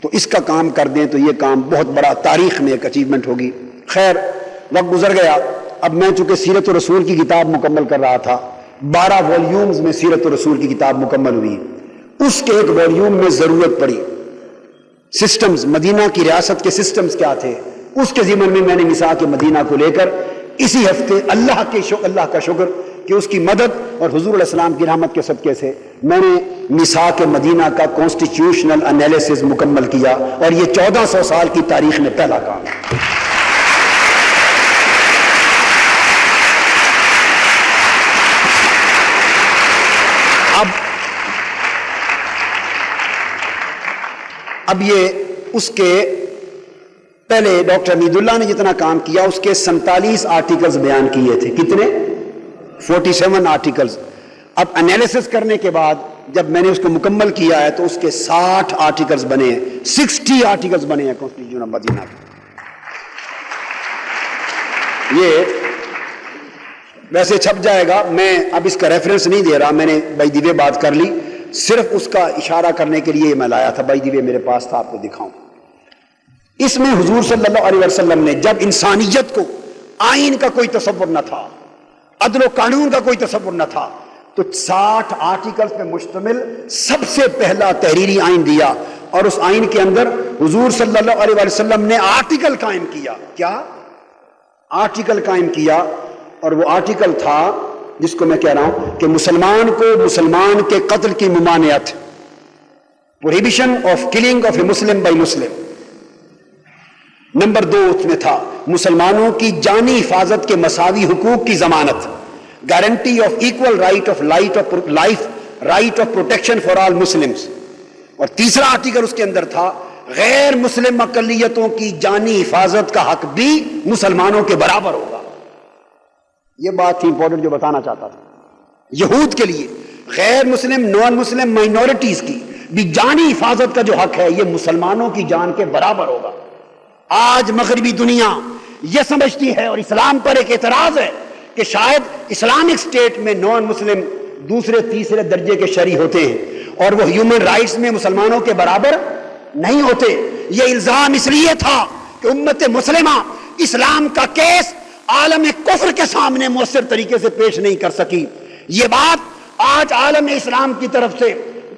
تو اس کا کام کر دیں تو یہ کام بہت بڑا تاریخ میں ایک اچیومنٹ ہوگی۔ خیر وقت گزر گیا، اب میں چونکہ سیرت الرسول کی کتاب مکمل کر رہا تھا، 12 والیومز میں سیرت الرسول کی کتاب مکمل ہوئی، اس کے ایک والیوم میں ضرورت پڑی سسٹمز، مدینہ کی ریاست کے سسٹمز کیا تھے، اس کے ضمن میں نے میثاق مدینہ کو لے کر اسی ہفتے اللہ کا شکر کہ اس کی مدد اور حضور علیہ السلام کی رحمت کے صدقے سے میں نے میثاق مدینہ کا کانسٹیٹیوشنل انالیسز مکمل کیا، اور یہ 1400 سال کی تاریخ میں پہلا کام ہے۔ اب یہ اس کے پہلے ڈاکٹر حمید اللہ نے جتنا کام کیا اس کے 47 آرٹیکلز بیان کیے تھے، کتنے؟ 47 آرٹیکلز۔ اب انالیسس کرنے کے بعد جب میں نے اس کو مکمل کیا ہے تو اس کے 60 آرٹیکلز بنے ہیں، 60 آرٹیکلز بنے ہیں کانسٹیٹیوشن آف مدینہ کے۔ یہ ویسے چھپ جائے گا، میں اب اس کا ریفرنس نہیں دے رہا، میں نے بائی دی وے بات کر لی، صرف اس کا اشارہ کرنے کے لیے میں لایا تھا، بائی دی وے میرے پاس تھا، آپ کو دکھاؤں۔ اس میں حضور صلی اللہ علیہ وسلم نے جب انسانیت کو آئین کا کوئی تصور نہ تھا، عدل و قانون کا کوئی تصور نہ تھا، تو 60 آرٹیکلز پہ مشتمل سب سے پہلا تحریری آئین دیا، اور اس آئین کے اندر حضور صلی اللہ علیہ وسلم نے آرٹیکل قائم کیا۔ کیا آرٹیکل قائم کیا؟ اور وہ آرٹیکل تھا جس کو میں کہہ رہا ہوں کہ مسلمان کو مسلمان کے قتل کی ممانعت، prohibition of killing of a Muslim by Muslim. Number 2 اس میں تھا مسلمانوں کی جانی حفاظت کے مساوی حقوق کی ضمانت، guarantee of equal right of life, right of protection for all Muslims. اور تیسرا آرٹیکل اس کے اندر تھا غیر مسلم اقلیتوں کی جانی حفاظت کا حق بھی مسلمانوں کے برابر ہوگا۔ یہ بات تھی امپورٹنٹ جو بتانا چاہتا تھا۔ یہود کے لیے غیر مسلم، نان مسلم مائنورٹیز کی بھی جانی حفاظت کا جو حق ہے یہ مسلمانوں کی جان کے برابر ہوگا۔ آج مغربی دنیا یہ سمجھتی ہے اور اسلام پر ایک اعتراض ہے کہ شاید اسلامک اسٹیٹ میں نان مسلم دوسرے تیسرے درجے کے شرعی ہوتے ہیں اور وہ ہیومن رائٹس میں مسلمانوں کے برابر نہیں ہوتے۔ یہ الزام اس لیے تھا کہ امت مسلمہ اسلام کا کیس عالم کفر کے سامنے مؤثر طریقے سے پیش نہیں کر سکی۔ یہ بات آج عالم اسلام کی طرف سے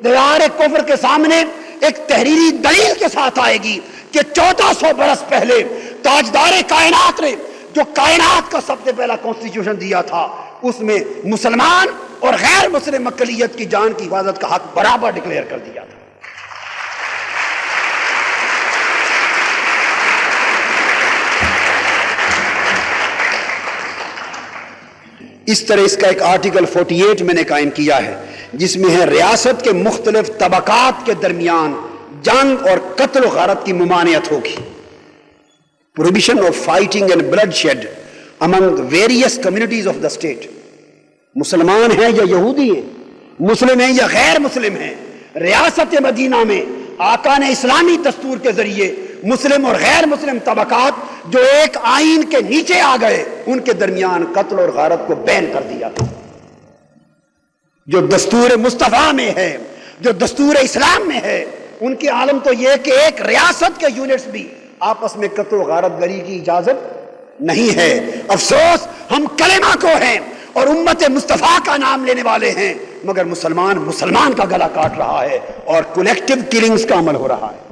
دیوار کفر کے سامنے ایک تحریری دلیل کے ساتھ آئے گی کہ 1400 برس پہلے تاجدار کائنات نے جو کائنات کا سب سے پہلا کانسٹیٹیوشن دیا تھا اس میں مسلمان اور غیر مسلم اقلیت کی جان کی حفاظت کا حق برابر ڈکلیئر کر دیا تھا۔ اس طرح اس کا ایک آرٹیکل 48 میں نے قائم کیا ہے جس میں ہے ریاست کے مختلف طبقات کے درمیان جنگ اور قتل و غارت کی ممانعت ہوگی، prohibition of fighting and bloodshed among various communities of the state۔ مسلمان ہیں یا یہودی ہیں، مسلم ہیں یا غیر مسلم ہیں، ریاست مدینہ میں آقا نے اسلامی دستور کے ذریعے مسلم اور غیر مسلم طبقات جو ایک آئین کے نیچے آ گئے ان کے درمیان قتل اور غارت کو بین کر دیا تھا۔ جو دستور مصطفیٰ میں ہے، جو دستور اسلام میں ہے، ان کے عالم تو یہ کہ ایک ریاست کے یونٹس بھی آپس میں قتل و غارت گری کی اجازت نہیں ہے۔ افسوس ہم کلمہ کو ہیں اور امت مصطفیٰ کا نام لینے والے ہیں، مگر مسلمان کا گلا کاٹ رہا ہے اور کولیکٹیو کلنگز کا عمل ہو رہا ہے،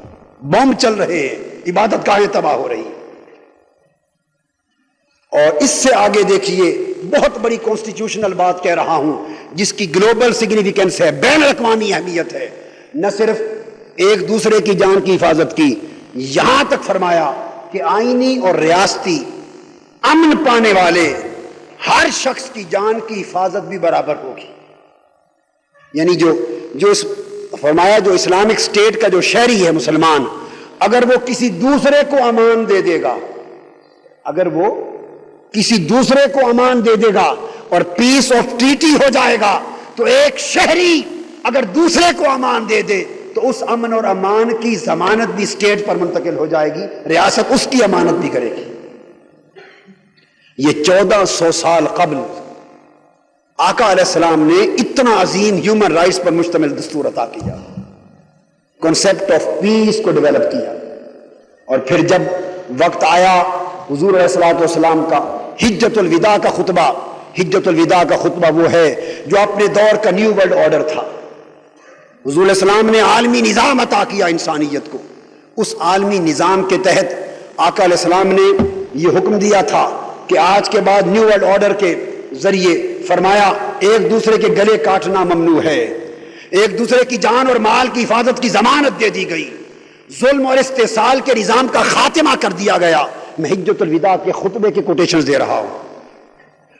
بم چل رہے ہیں، عبادت گاہیں تباہ ہو رہی ہیں۔ اور اس سے آگے دیکھیے بہت بڑی کانسٹیٹیوشنل بات کہہ رہا ہوں جس کی گلوبل سگنیفیکنس ہے، بین الاقوامی اہمیت ہے، نہ صرف ایک دوسرے کی جان کی حفاظت کی، یہاں تک فرمایا کہ آئینی اور ریاستی امن پانے والے ہر شخص کی جان کی حفاظت بھی برابر ہوگی. یعنی جو فرمایا جو اسلامک اسٹیٹ کا جو شہری ہے مسلمان، اگر وہ کسی دوسرے کو امان دے دے گا، اگر وہ کسی دوسرے کو امان دے دے گا اور پیس آف ٹریٹی ہو جائے گا، تو ایک شہری اگر دوسرے کو امان دے دے تو اس امن اور امان کی ضمانت بھی اسٹیٹ پر منتقل ہو جائے گی، ریاست اس کی امانت بھی کرے گی. یہ 1400 سال قبل آقا علیہ السلام نے اتنا عظیم ہیومن رائٹس پر مشتمل دستور عطا کیا، کنسپٹ آف پیس کو ڈیولپ کیا. اور پھر جب وقت آیا حضور علیہ السلام کا حجت الوداع کا خطبہ، حجت الوداع کا خطبہ وہ ہے جو اپنے دور کا نیو ورلڈ آرڈر تھا. حضور علیہ السلام نے عالمی نظام عطا کیا انسانیت کو. اس عالمی نظام کے تحت آقا علیہ السلام نے یہ حکم دیا تھا کہ آج کے بعد نیو ورلڈ آرڈر کے ذریعے فرمایا ایک دوسرے کے گلے کاٹنا ممنوع ہے، ایک دوسرے کی جان اور مال کی حفاظت کی ضمانت دے دی گئی، ظلم اور استحصال کے نظام کا خاتمہ کر دیا گیا. میں حجت الوداع کے خطبے کے کوٹیشنز دے رہا ہوں.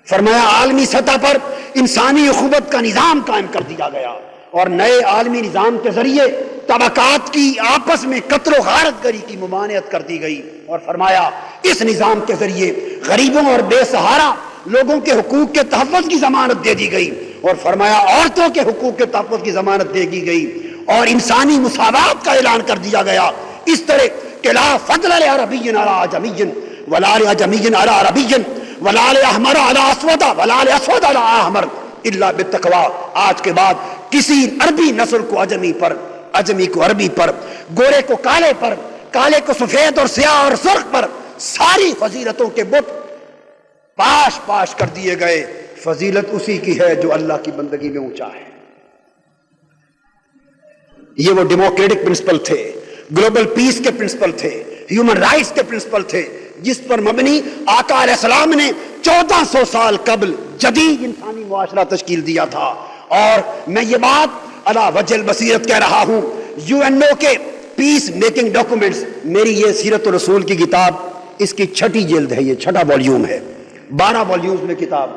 فرمایا عالمی سطح پر انسانی اخوت کا نظام قائم کر دیا گیا اور نئے عالمی نظام کے ذریعے طبقات کی آپس میں قتل و غارت گری کی ممانعت کر دی گئی. اور فرمایا اس نظام کے ذریعے غریبوں اور بے سہارا لوگوں کے حقوق کے تحفظ کی ضمانت دے دی گئی. اور فرمایا عورتوں کے حقوق کے تحفظ کی ضمانت دے دی گئی اور انسانی مساوات کا اعلان کر دیا گیا. اس طرح کہ لا فضل لعربی علی عجمی ولا لعجمی علی عربی ولا لأحمر علی اسود ولا لأسود علی احمر الا بالتقوی. آج کے بعد کسی عربی نسل کو عجمی پر، عجمی کو عربی پر، گورے کو کالے پر، کالے کو سفید اور سیاہ اور سرخ پر ساری فضیلتوں کے بت پاش پاش کر دیے گئے. فضیلت اسی کی ہے جو اللہ کی بندگی میں اونچا ہے. یہ وہ ڈیموکریٹک پرنسپل تھے، گلوبل پیس کے پرنسپل تھے، ہیومن رائٹس کے پرنسپل تھے، جس پر مبنی آقا علیہ السلام نے 1400 سال قبل جدید انسانی معاشرہ تشکیل دیا تھا. اور میں یہ بات علی وجہ البصیرت کہہ رہا ہوں. UN کے پیس میکنگ ڈاکومنٹس، میری یہ سیرت الرسول کی کتاب، اس کی 6ٹھی جلد ہے، یہ 6ٹھا والیوم ہے، 12 والیومز میں کتاب.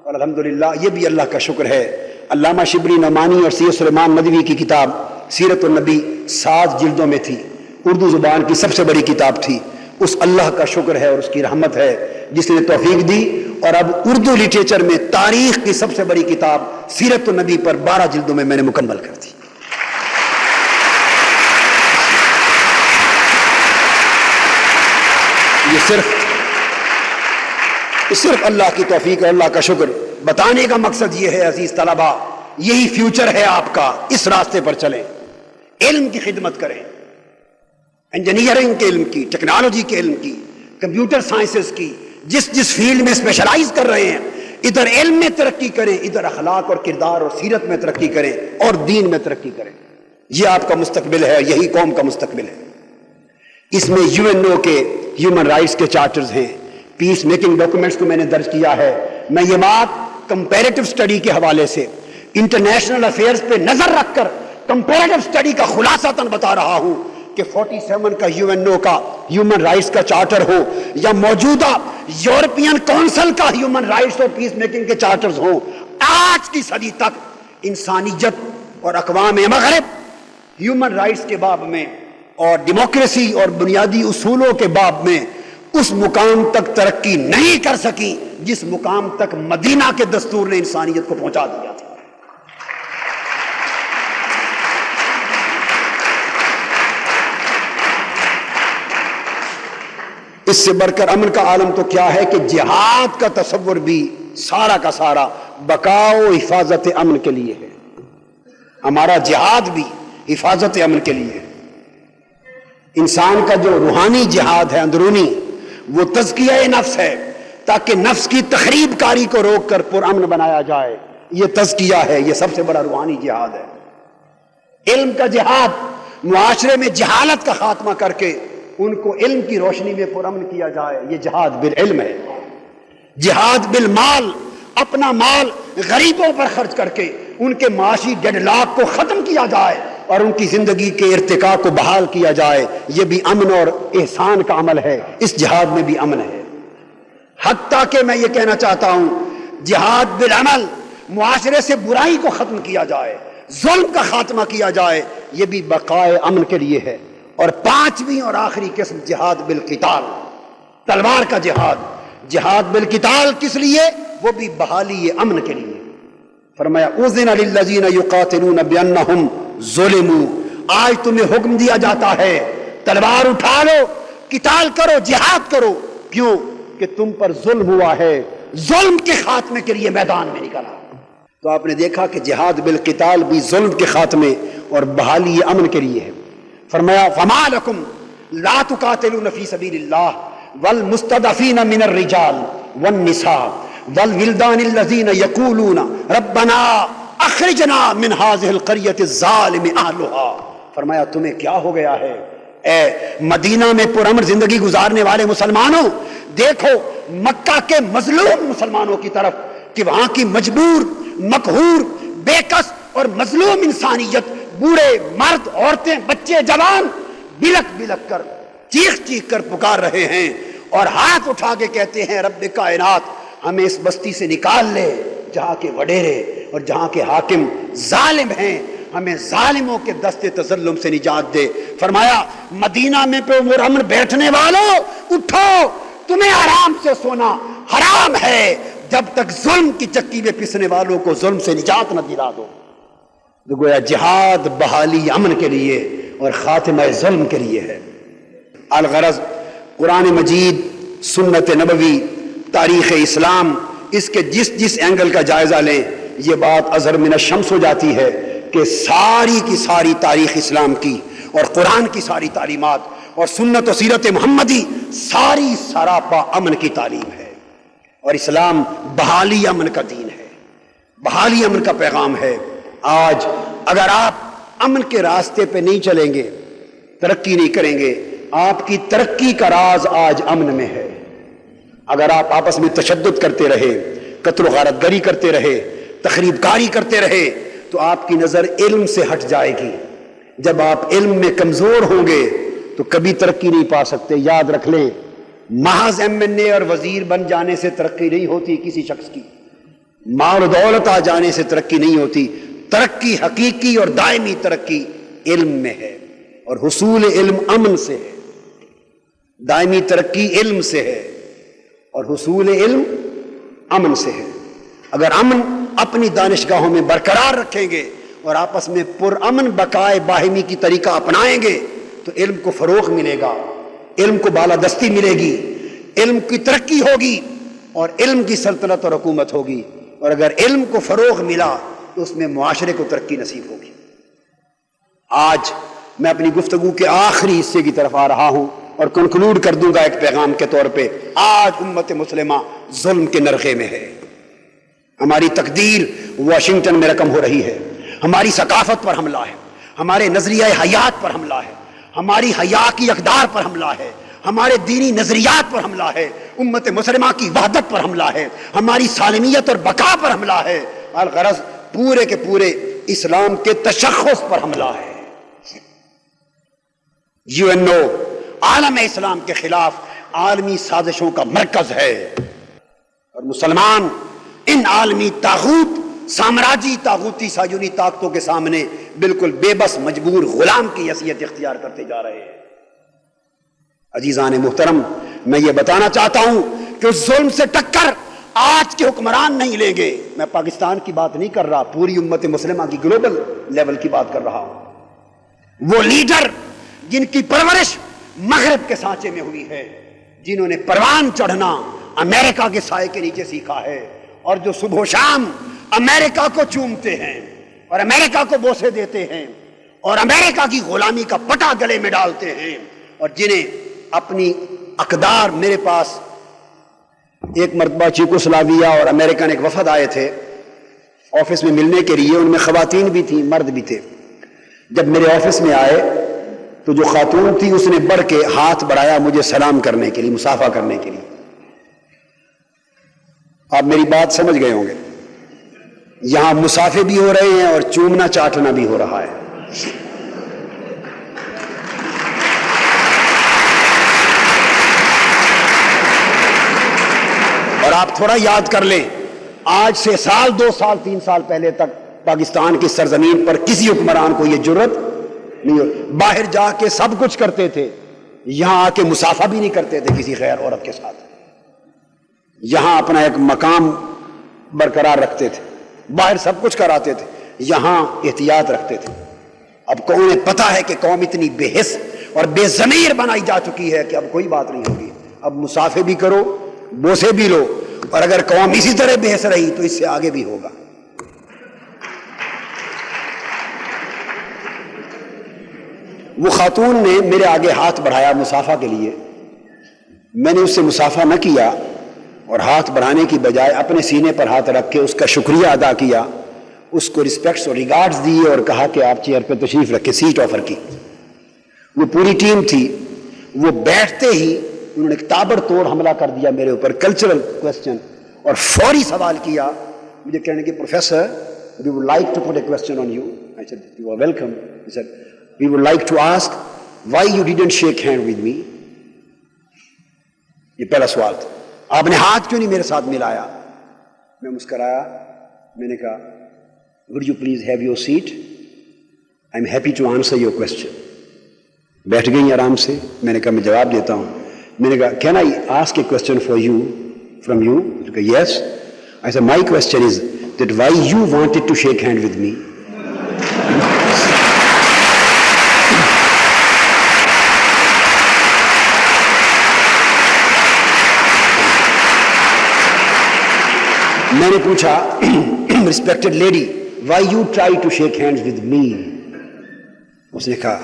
اور الحمدللہ یہ بھی اللہ کا شکر ہے، علامہ شبلی نعمانی اور سید سلیمان ندوی کی کتاب سیرت النبی 7 جلدوں میں تھی، اردو زبان کی سب سے بڑی کتاب تھی. اس اللہ کا شکر ہے اور اس کی رحمت ہے جس نے توفیق دی اور اب اردو لٹریچر میں تاریخ کی سب سے بڑی کتاب سیرت النبی پر 12 جلدوں میں نے مکمل کر دی. یہ صرف اللہ کی توفیق اور اللہ کا شکر. بتانے کا مقصد یہ ہے عزیز طلبہ، یہی فیوچر ہے آپ کا، اس راستے پر چلیں، علم کی خدمت کریں، انجینئرنگ کے علم کی، ٹیکنالوجی کے علم کی، کمپیوٹر سائنسز کی، جس فیلڈ میں اسپیشلائز کر رہے ہیں ادھر علم میں ترقی کریں، ادھر اخلاق اور کردار اور سیرت میں ترقی کریں اور دین میں ترقی کریں. یہ آپ کا مستقبل ہے، یہی قوم کا مستقبل ہے. اس میں UNO کے ہیومن رائٹس کے چارٹرز ہیں، پیس میکنگ ڈاکومنٹس کو میں نے درج کیا ہے. میں یہ بات کمپیریٹو اسٹڈی کے حوالے سے انٹرنیشنل افیئرز پہ نظر رکھ کر کمپیریٹو اسٹڈی کا خلاصتاً بتا رہا ہوں کہ 47 کا UNO کا ہیومن رائٹس کا چارٹر ہو یا موجودہ یورپین کونسل کا ہیومن رائٹس اور پیس میکنگ کے چارٹرز ہوں، آج کی صدی تک انسانیت اور اقوام مغرب ہیومن رائٹس کے باب میں اور ڈیموکریسی اور بنیادی اصولوں کے باب میں اس مقام تک ترقی نہیں کر سکی جس مقام تک مدینہ کے دستور نے انسانیت کو پہنچا دیا تھا. اس سے بڑھ کر امن کا عالم تو کیا ہے کہ جہاد کا تصور بھی سارا کا سارا بقاء و حفاظت امن کے لیے ہے. ہمارا جہاد بھی حفاظت امن کے لیے ہے. انسان کا جو روحانی جہاد ہے اندرونی، وہ تزکیہ نفس ہے تاکہ نفس کی تخریب کاری کو روک کر پرامن بنایا جائے. یہ تزکیہ ہے، یہ سب سے بڑا روحانی جہاد ہے. علم کا جہاد معاشرے میں جہالت کا خاتمہ کر کے ان کو علم کی روشنی میں پرامن کیا جائے، یہ جہاد بالعلم ہے. جہاد بالمال، اپنا مال غریبوں پر خرچ کر کے ان کے معاشی ڈیڈ لاک کو ختم کیا جائے اور ان کی زندگی کے ارتقاء کو بحال کیا جائے، یہ بھی امن اور احسان کا عمل ہے، اس جہاد میں بھی امن ہے۔ حتیٰ کہ میں یہ کہنا چاہتا ہوں جہاد بالعمل، معاشرے سے برائی کو ختم کیا جائے، ظلم کا خاتمہ کیا جائے، یہ بھی بقائے امن کے لیے ہے۔ اور پانچویں اور آخری قسم جہاد بالقتال، تلوار کا جہاد۔ جہاد بالقتال کس لیے؟ وہ بھی بحالی امن کے لیے۔ فرمایا اذن للذین یقاتلون بانہم ظلموا، آج تمہیں حکم دیا جاتا ہے تلوار اٹھا لو، قتال کرو، جہاد کرو۔ کیوں؟ کہ تم پر ظلم ہوا ہے، ظلم کے خاتمے کے لیے میدان میں نکلا۔ تو آپ نے دیکھا کہ جہاد بالقتال بھی ظلم کے خاتمے اور بحالی امن کے لیے ہے۔ فرمایا فما لکم لا تقاتلون فی سبیل اللہ والمستضعفین من الرجال والنساء والولدان الذین یقولون ربنا اخرجنا من هذه القریۃ الظالم اہلها۔ فرمایا تمہیں کیا ہو گیا ہے اے مدینہ میں پرامن زندگی گزارنے والے مسلمانوں؟ دیکھو مکہ کے مظلوم مسلمانوں کی طرف کہ وہاں کی مجبور، مقہور، بے کس اور مظلوم انسانیت، بوڑھے، مرد، عورتیں، بچے، جوان بلک بلک کر، چیخ چیخ کر پکار رہے ہیں اور ہاتھ اٹھا کے کہتے ہیں رب کائنات ہمیں اس بستی سے نکال لے جہاں کے وڈیرے اور جہاں کے حاکم ظالم ہیں، ہمیں ظالموں کے دست تظلم سے نجات دے۔ فرمایا مدینہ میں پرامن بیٹھنے والوں اٹھو، تمہیں آرام سے سونا حرام ہے جب تک ظلم کی چکی میں پسنے والوں کو ظلم سے نجات نہ دلا دو۔ تو گویا جہاد بحالی امن کے لیے اور خاتمہ ظلم کے لیے ہے۔ الغرض قرآن مجید، سنت نبوی، تاریخ اسلام، اس کے جس اینگل کا جائزہ لیں یہ بات اظہر من الشمس ہو جاتی ہے کہ ساری کی ساری تاریخ اسلام کی اور قرآن کی ساری تعلیمات اور سنت و سیرت محمدی ساری سراپا امن کی تعلیم ہے، اور اسلام بحالی امن کا دین ہے، بحالی امن کا پیغام ہے۔ آج اگر آپ امن کے راستے پہ نہیں چلیں گے، ترقی نہیں کریں گے، آپ کی ترقی کا راز آج امن میں ہے۔ اگر آپ آپس میں تشدد کرتے رہے، قتل و غارت گری کرتے رہے، تخریب کاری کرتے رہے تو آپ کی نظر علم سے ہٹ جائے گی۔ جب آپ علم میں کمزور ہوں گے تو کبھی ترقی نہیں پا سکتے۔ یاد رکھ لیں محض MNA اور وزیر بن جانے سے ترقی نہیں ہوتی کسی شخص کی، مال و دولت آ جانے سے ترقی نہیں ہوتی۔ ترقی حقیقی اور دائمی ترقی علم میں ہے، اور حصول علم امن سے ہے۔ دائمی ترقی علم سے ہے اور حصول علم امن سے ہے۔ اگر امن اپنی دانشگاہوں میں برقرار رکھیں گے اور آپس میں پرامن بقائے باہمی کی طریقہ اپنائیں گے تو علم کو فروغ ملے گا، علم کو بالادستی ملے گی، علم کی ترقی ہوگی اور علم کی سلطنت اور حکومت ہوگی۔ اور اگر علم کو فروغ ملا تو اس میں معاشرے کو ترقی نصیب ہوگی۔ آج میں اپنی گفتگو کے آخری حصے کی طرف آ رہا ہوں اور کنکلوڈ کر دوں گا ایک پیغام کے طور پہ۔ آج امت مسلمہ ظلم کے نرغے میں ہے، ہماری تقدیر واشنگٹن میں رقم ہو رہی ہے، ہماری ثقافت پر حملہ ہے، ہمارے نظریہ حیات پر حملہ ہے، ہماری حیا کی اقدار پر حملہ ہے، ہمارے دینی نظریات پر حملہ ہے، امت مسلمہ کی وحدت پر حملہ ہے، ہماری سالمیت اور بقا پر حملہ ہے، الغرض پورے کے پورے اسلام کے تشخص پر حملہ ہے۔ UNO عالم اسلام کے خلاف عالمی سازشوں کا مرکز ہے، اور مسلمان ان عالمی طاغوت، سامراجی طاغوتی صہیونی طاقتوں کے سامنے بالکل بے بس مجبور غلام کی حیثیت اختیار کرتے جا رہے ہیں۔ عزیزان محترم، میں یہ بتانا چاہتا ہوں کہ اس ظلم سے ٹکر آج کے حکمران نہیں لیں گے۔ میں پاکستان کی بات نہیں کر رہا، پوری امت مسلمہ کی گلوبل لیول کی بات کر رہا ہوں۔ وہ لیڈر جن کی پرورش مغرب کے سانچے میں ہوئی ہے، جنہوں نے پروان چڑھنا امریکہ کے سائے کے نیچے سیکھا ہے، اور جو صبح و شام امریکہ کو چومتے ہیں اور امریکہ کو بوسے دیتے ہیں اور امریکہ کی غلامی کا پٹا گلے میں ڈالتے ہیں، اور جنہیں اپنی اقدار، میرے پاس ایک مرتبہ چیکوسلاویا اور امریکن ایک وفد آئے تھے آفس میں ملنے کے لیے، ان میں خواتین بھی تھیں، مرد بھی تھے۔ جب میرے آفس میں آئے تو جو خاتون تھی اس نے بڑھ کے ہاتھ بڑھایا مجھے سلام کرنے کے لیے، مصافحہ کرنے کے لیے۔ آپ میری بات سمجھ گئے ہوں گے، یہاں مصافحے بھی ہو رہے ہیں اور چومنا چاٹنا بھی ہو رہا ہے۔ آپ تھوڑا یاد کر لیں، آج سے سال 2 سال 3 سال پہلے تک پاکستان کی سرزمین پر کسی حکمران کو یہ جرت نہیں ہو، باہر جا کے سب کچھ کرتے تھے، یہاں آ کے مصافحہ بھی نہیں کرتے تھے کسی غیر عورت کے ساتھ، یہاں اپنا ایک مقام برقرار رکھتے تھے، باہر سب کچھ کراتے تھے، یہاں احتیاط رکھتے تھے۔ اب قوم پتہ ہے کہ قوم اتنی بے حس اور بے ضمیر بنائی جا چکی ہے کہ اب کوئی بات نہیں ہوگی، اب مصافحے بھی کرو، بوسے بھی لو، اور اگر قوم اسی طرح بے حس رہی تو اس سے آگے بھی ہوگا۔ وہ خاتون نے میرے آگے ہاتھ بڑھایا مصافحہ کے لیے، میں نے اس سے مصافحہ نہ کیا اور ہاتھ بڑھانے کی بجائے اپنے سینے پر ہاتھ رکھ کے اس کا شکریہ ادا کیا، اس کو رسپیکٹس اور ریگارڈز دیے اور کہا کہ آپ چیئر پہ تشریف رکھیں، سیٹ آفر کی۔ وہ پوری ٹیم تھی، وہ بیٹھتے ہی انہوں نے تابڑ توڑ حملہ کر دیا میرے اوپر، کلچرل کوسچن، اور فوری سوال کیا مجھے کہنے کہ professor we would like to put a question on you. I said you are welcome. He said we would like to ask why you didn't shake hand with me. یہ پہلا سوال تھا، آپ نے ہاتھ کیوں نہیں میرے ساتھ ملایا؟ میں مسکرایا، میں نے کہا would you please have your seat, I'm happy to answer your question. بیٹھ گئی آرام سے، میں نے کہا میں جواب دیتا ہوں۔ میں نے کہا can I ask a question for you from you? نے کہا yes. I said my question is that why you wanted to shake hand with me? میں نے پوچھا respected lady why you try to shake hands with me? اس نے کہا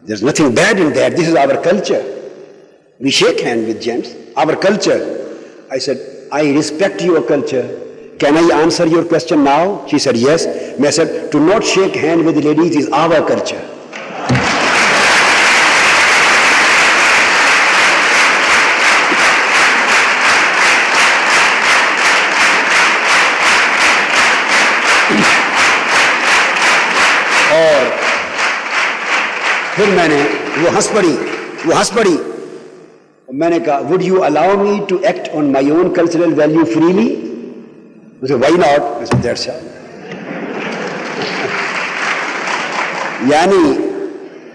there's nothing bad in that, this is our culture, we shake hand with gents, our culture. I said I respect your culture, can I answer your question now? She said yes. I said to not shake hand with ladies is our culture. اور پھر میں نے وہ ہنس پڑی، میں نے کہا would you allow me to act on my own cultural value freely? I said why not? I said that's all. یعنی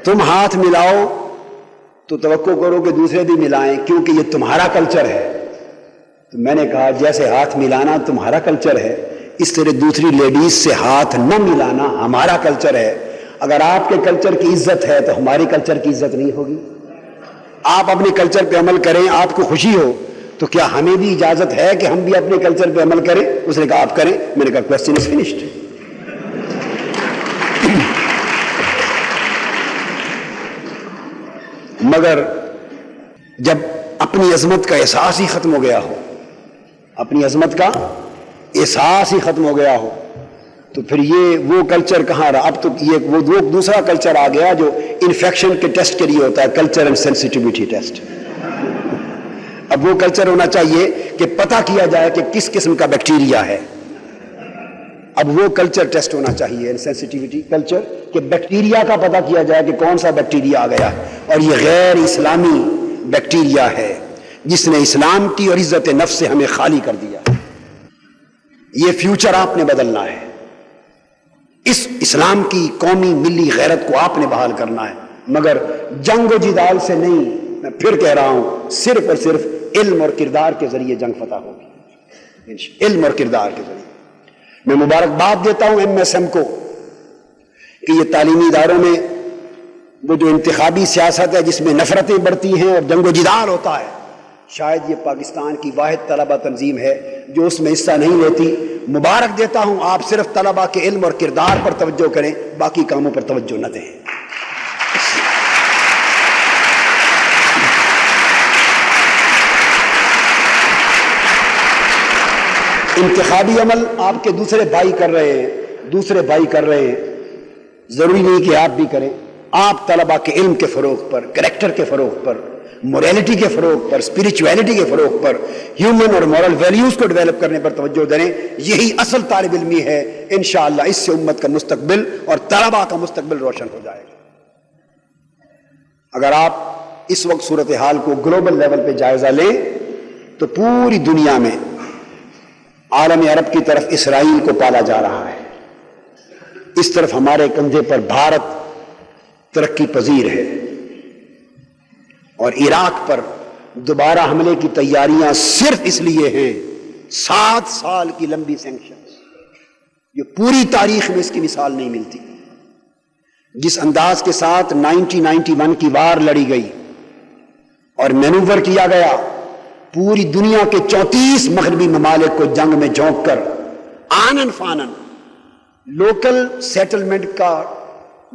تم ہاتھ ملاؤ تو توقع کرو کہ دوسرے بھی ملائیں کیونکہ یہ تمہارا کلچر ہے۔ تو میں نے کہا جیسے ہاتھ ملانا تمہارا کلچر ہے، اس طرح دوسری لیڈیز سے ہاتھ نہ ملانا ہمارا کلچر ہے۔ اگر آپ کے کلچر کی عزت ہے تو ہماری کلچر کی عزت نہیں ہوگی؟ آپ اپنے کلچر پہ عمل کریں، آپ کو خوشی ہو، تو کیا ہمیں بھی اجازت ہے کہ ہم بھی اپنے کلچر پہ عمل کریں؟ اس نے کہا آپ کریں۔ میں نے کہا کوسچن از فنشڈ۔ مگر جب اپنی عظمت کا احساس ہی ختم ہو گیا ہو، اپنی عظمت کا احساس ہی ختم ہو گیا ہو، تو پھر یہ وہ کلچر کہاں رہا؟ اب تو یہ وہ دوسرا کلچر آ گیا جو انفیکشن کے ٹیسٹ کے لیے ہوتا ہے، کلچر اینڈ سینسٹیوٹی ٹیسٹ۔ اب وہ کلچر ہونا چاہیے کہ پتہ کیا جائے کہ کس قسم کا بیکٹیریا ہے، اب وہ کلچر ٹیسٹ ہونا چاہیے، سینسٹیوٹی کلچر، کہ بیکٹیریا کا پتہ کیا جائے کہ کون سا بیکٹیریا آ گیا، اور یہ غیر اسلامی بیکٹیریا ہے جس نے اسلام کی اور عزت نفس سے ہمیں خالی کر دیا۔ یہ فیوچر آپ نے بدلنا ہے، اس اسلام کی قومی ملی غیرت کو آپ نے بحال کرنا ہے، مگر جنگ و جدال سے نہیں۔ میں پھر کہہ رہا ہوں صرف اور صرف علم اور کردار کے ذریعے جنگ فتح ہوگی، علم اور کردار کے ذریعے۔ میں مبارکباد دیتا ہوں MSM کو کہ یہ تعلیمی اداروں میں وہ جو انتخابی سیاست ہے جس میں نفرتیں بڑھتی ہیں اور جنگ و جدال ہوتا ہے، شاید یہ پاکستان کی واحد طلبہ تنظیم ہے جو اس میں حصہ نہیں لیتی۔ مبارک دیتا ہوں، آپ صرف طلبہ کے علم اور کردار پر توجہ کریں، باقی کاموں پر توجہ نہ دیں۔ انتخابی عمل آپ کے دوسرے بھائی کر رہے ہیں، ضروری نہیں کہ آپ بھی کریں۔ آپ طلبہ کے علم کے فروغ پر، کریکٹر کے فروغ پر، موریلٹی کے فروغ پر، اسپرچویلٹی کے فروغ پر، ہیومن اور مورل ویلیوز کو ڈیولپ کرنے پر توجہ دیں۔ یہی اصل طالب علمی ہے، انشاءاللہ اس سے امت کا مستقبل اور طلبہ کا مستقبل روشن ہو جائے گا۔ اگر آپ اس وقت صورتحال کو گلوبل لیول پہ جائزہ لیں تو پوری دنیا میں عالم عرب کی طرف اسرائیل کو پالا جا رہا ہے، اس طرف ہمارے کندھے پر بھارت ترقی پذیر ہے، اور عراق پر دوبارہ حملے کی تیاریاں صرف اس لیے ہیں 7 سال کی لمبی سینکشنز، یہ پوری تاریخ میں اس کی مثال نہیں ملتی۔ جس انداز کے ساتھ 1991 کی وار لڑی گئی اور مینوور کیا گیا، پوری دنیا کے 34 مغربی ممالک کو جنگ میں جھونک کر آنن فانن لوکل سیٹلمنٹ کا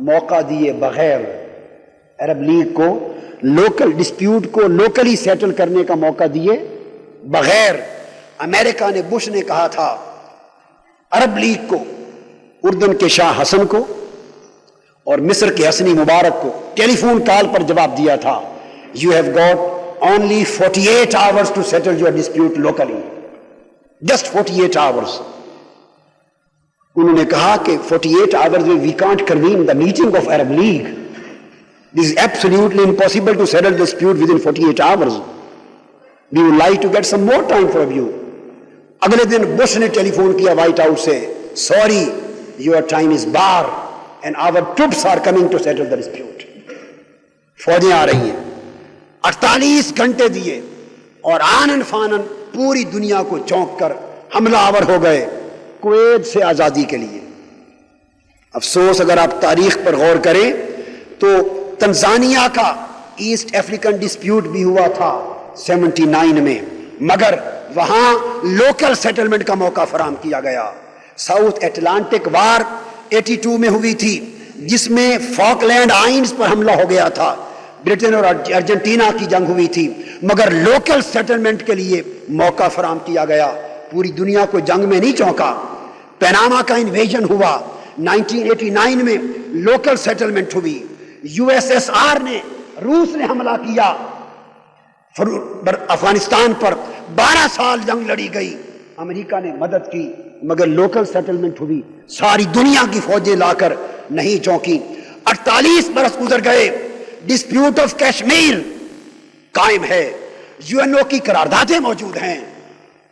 موقع دیے بغیر، عرب لیگ کو لوکل ڈسپیوٹ کو لوکلی سیٹل کرنے کا موقع دیے بغیر، امریکہ نے بش نے کہا تھا عرب لیگ کو، اردن کے شاہ حسن کو اور مصر کے حسنی مبارک کو ٹیلی فون کال پر جواب دیا تھا، You have got only 48 hours to settle your dispute locally. Just 48 hours. انہوں نے کہا کہ 48 hours میں we can't convene the meeting of Arab League. This is absolutely impossible to settle the dispute within 48 hours. We would like to get some more time from you. اگلے دن Bush نے ٹیلی phone کیا white house سے، Sorry, your time is bar and our troops are coming to settle the dispute. فوجیں آ رہی ہیں، 48 گھنٹے دیے اور آنن فانن پوری دنیا کو چونک کر حملہ آور ہو گئے کویت سے آزادی کے لیے۔ افسوس اگر آپ تاریخ پر غور کریں تو تنزانیہ کا ایسٹ افریقن ڈسپیوٹ بھی ہوا تھا 79 میں، مگر وہاں لوکل سیٹلمنٹ کا موقع فراہم کیا گیا۔ ساؤتھ اٹلانٹک وار 82 میں ہوئی تھی، جس میں فاکلینڈ آئینز پر حملہ ہو گیا تھا، برٹن اور ارجنٹینا کی جنگ ہوئی تھی، مگر لوکل سیٹلمنٹ کے لیے موقع فراہم کیا گیا، پوری دنیا کو جنگ میں نہیں چونکا۔ پیناما کا انویژن ہوا 1989 میں، لوکل سیٹلمنٹ ہوئی۔ USSR نے، روس نے حملہ کیا افغانستان پر، 12 سال جنگ لڑی گئی، امریکہ نے مدد کی مگر لوکل سیٹلمنٹ ہوئی، ساری دنیا کی فوجیں لا کر نہیں چونکی۔ 48 برس گزر گئے، ڈسپیوٹ آف کشمیر قائم ہے، UNO کی قراردادیں موجود ہیں،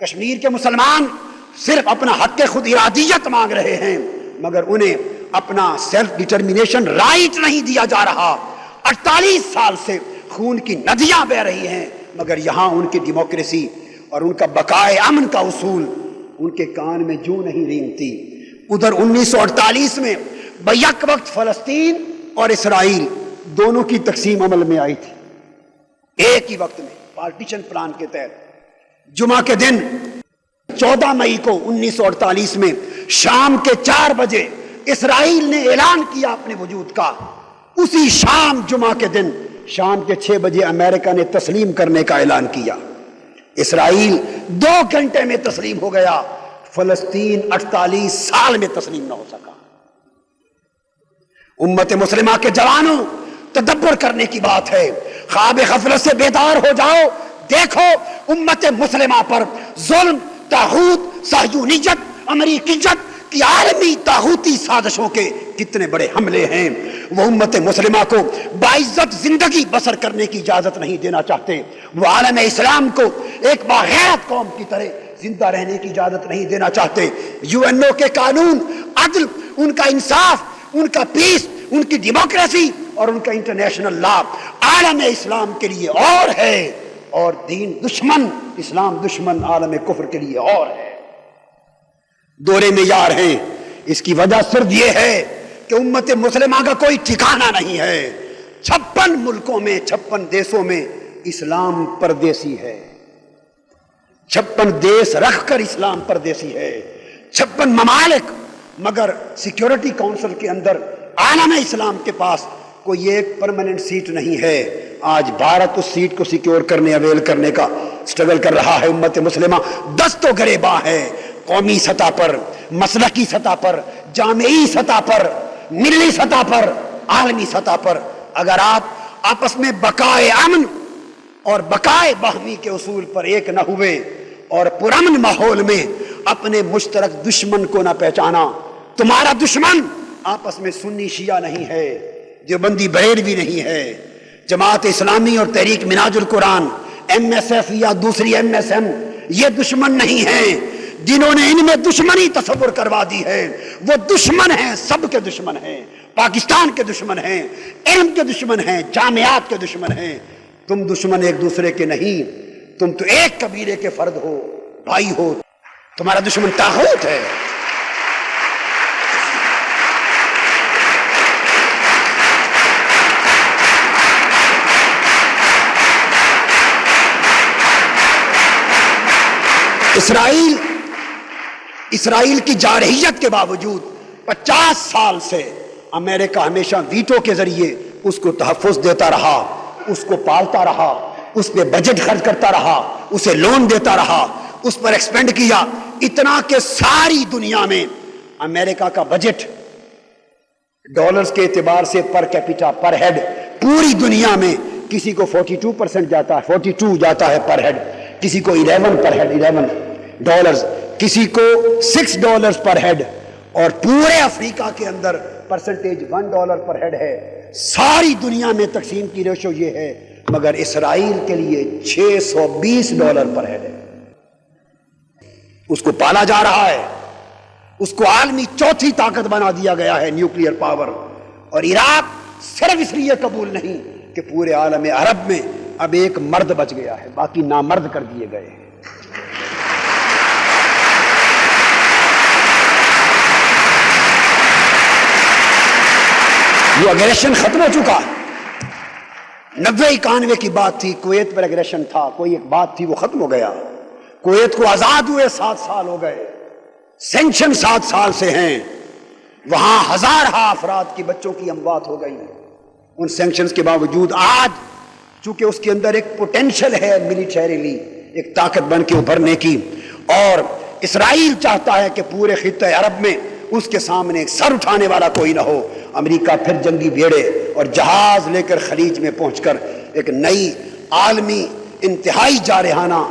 کشمیر کے مسلمان صرف اپنا حق خود ارادیت مانگ رہے ہیں مگر انہیں اپنا سیلف ڈٹرمینیشن رائٹ نہیں دیا جا رہا۔ 48 سال سے خون کی ندیاں بہ رہی ہیں مگر یہاں ان کی ڈیموکریسی اور ان کا بقائے امن کا اصول ان کے کان میں جو نہیں رینگتی۔ ادھر 1948 میں بیک وقت فلسطین اور اسرائیل دونوں کی تقسیم عمل میں آئی تھی، ایک ہی وقت میں پارٹیشن پلان کے تحت۔ جمعہ کے دن 14 مئی کو 1948 میں شام کے 4 بجے اسرائیل نے اعلان کیا اپنے وجود کا، اسی شام جمعہ کے دن شام کے 6 بجے امریکہ نے تسلیم کرنے کا اعلان کیا۔ اسرائیل 2 گھنٹے میں تسلیم ہو گیا، فلسطین 48 سال میں تسلیم نہ ہو سکا۔ امت مسلمہ کے جوانوں، تدبر کرنے کی بات ہے، خواب غفلت سے بیدار ہو جاؤ، دیکھو امت مسلمہ پر ظلم، طاغوت، صہیونیت، امریکیت کی عالمی طاغوتی سازشوں کے کتنے بڑے حملے ہیں۔ وہ امت مسلمہ کو باعزت زندگی بسر کرنے کی اجازت نہیں دینا چاہتے، وہ عالم اسلام کو ایک باغیرت قوم کی طرح زندہ رہنے کی اجازت نہیں دینا چاہتے۔ UNO کے قانون، عدل، ان کا انصاف، ان کا پیس، ان کی ڈیموکریسی اور ان کا انٹرنیشنل لا عالم اسلام کے لیے اور ہے، اور دین دشمن، اسلام دشمن عالم کفر کے لیے اور ہے۔ دورے معیار ہیں، اس کی وجہ صرف یہ ہے کہ امت مسلمہ کا کوئی ٹھکانہ نہیں ہے۔ 56 ملکوں میں، 56 دیسوں میں اسلام پردیسی ہے، 56 دیس رکھ کر اسلام پردیسی ہے، 56 ممالک، مگر سیکیورٹی کونسل کے اندر عالم اسلام کے پاس کوئی ایک پرماننٹ سیٹ نہیں ہے۔ آج بھارت اس سیٹ کو سیکیور کرنے، اویل کرنے کا سٹرگل کر رہا ہے۔ امت مسلمہ دست و گریباں ہے، قومی سطح پر، مسلکی سطح پر، جامعی سطح پر، ملی سطح پر، عالمی سطح پر۔ اگر آپ آپس میں بقائے امن اور بقائے باہمی کے اصول پر ایک نہ ہوئے اور پرامن ماحول میں اپنے مشترک دشمن کو نہ پہچانا، تمہارا دشمن آپس میں سنی شیعہ نہیں ہے، دیوبندی بریلوی نہیں ہے، جماعت اسلامی اور تحریک منہاج القرآن، MSF یا دوسری MSM یہ دشمن نہیں ہیں۔ جنہوں نے ان میں دشمنی تصور کروا دی ہے وہ دشمن ہیں، سب کے دشمن ہیں، پاکستان کے دشمن ہیں، علم کے دشمن ہیں، جامعات کے دشمن ہیں۔ تم دشمن ایک دوسرے کے نہیں، تم تو ایک قبیلے کے فرد ہو، بھائی ہو، تمہارا دشمن طاغوت ہے۔ اسرائیل کی جارحیت کے باوجود 50 سال سے امریکہ ہمیشہ ویٹو کے ذریعے اس کو تحفظ دیتا رہا، اس کو پالتا رہا، اس پہ بجٹ خرچ کرتا رہا، اسے لون دیتا رہا، اس پر ایکسپینڈ کیا، اتنا کہ ساری دنیا میں امریکہ کا بجٹ ڈالرز کے اعتبار سے پر کیپیٹا پر ہیڈ پوری دنیا میں کسی کو 42% جاتا ہے، 42 جاتا ہے پر ہیڈ، کسی کو 11 پر ہیڈ، 11 ڈالرز، کسی کو $6 پر ہیڈ، اور پورے افریقہ کے اندر پرسنٹیج $1 پر ہیڈ ہے۔ ساری دنیا میں تقسیم کی ریشو یہ ہے، مگر اسرائیل کے لیے $620 پر ہیڈ ہے۔ اس کو پالا جا رہا ہے، اس کو عالمی چوتھی طاقت بنا دیا گیا ہے، نیوکلیئر پاور، اور عراق صرف اس لیے قبول نہیں کہ پورے عالم عرب میں اب ایک مرد بچ گیا ہے، باقی نامرد کر دیے گئے ہیں۔ وہ اگریشن ختم ہو چکا ہے۔ 90-91 کی بات تھی، کویت پر اگریشن تھا، کوئی ایک بات تھی، وہ ختم ہو گیا۔ کویت کو آزاد ہوئے 7 سال ہو گئے، سینکشن 7 سال سے ہیں، وہاں ہزارہ افراد کی بچوں کی اموات ہو گئی۔ ان سینکشنز کے باوجود آج چونکہ اس کے اندر ایک پوٹینشل ہے ملیٹریلی ایک طاقت بن کے ابھرنے کی، اور اسرائیل چاہتا ہے کہ پورے خطہ عرب میں اس کے سامنے ایک سر اٹھانے والا کوئی نہ ہو، امریکہ پھر جنگی بیڑے اور جہاز لے کر خلیج میں پہنچ کر ایک نئی عالمی انتہائی جارحانہ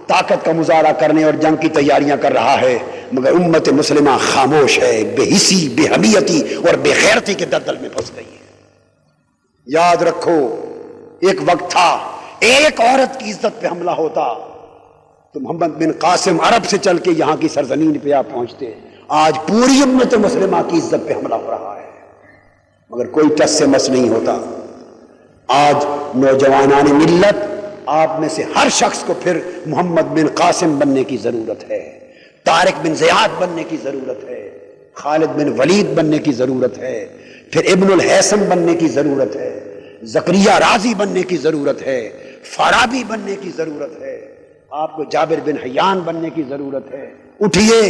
طاقت کا مظاہرہ کرنے اور جنگ کی تیاریاں کر رہا ہے، مگر امت مسلمہ خاموش ہے، بے حسی، بے حمیتی اور بے غیرتی کے دلدل میں پھنس گئی ہے۔ یاد رکھو، ایک وقت تھا ایک عورت کی عزت پہ حملہ ہوتا تو محمد بن قاسم عرب سے چل کے یہاں کی سرزمین پہ آپ پہنچتے، آج پوری امت مسلمہ کی عزت پہ حملہ ہو رہا ہے، مگر کوئی ٹس سے مس نہیں ہوتا۔ آج نوجوانان ملت، آپ میں سے ہر شخص کو پھر محمد بن قاسم بننے کی ضرورت ہے، طارق بن زیاد بننے کی ضرورت ہے، خالد بن ولید بننے کی ضرورت ہے، پھر ابن الحیثم بننے کی ضرورت ہے، زکریا رازی بننے کی ضرورت ہے، فارابی بننے کی ضرورت ہے، آپ کو جابر بن حیان بننے کی ضرورت ہے۔ اٹھئے،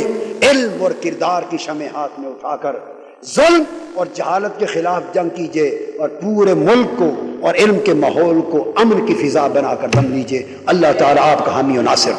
علم اور کردار کی شمع ہاتھ میں اٹھا کر ظلم اور جہالت کے خلاف جنگ کیجئے، اور پورے ملک کو اور علم کے ماحول کو امن کی فضا بنا کر دم لیجئے۔ اللہ تعالیٰ آپ کا حامی و ناصر۔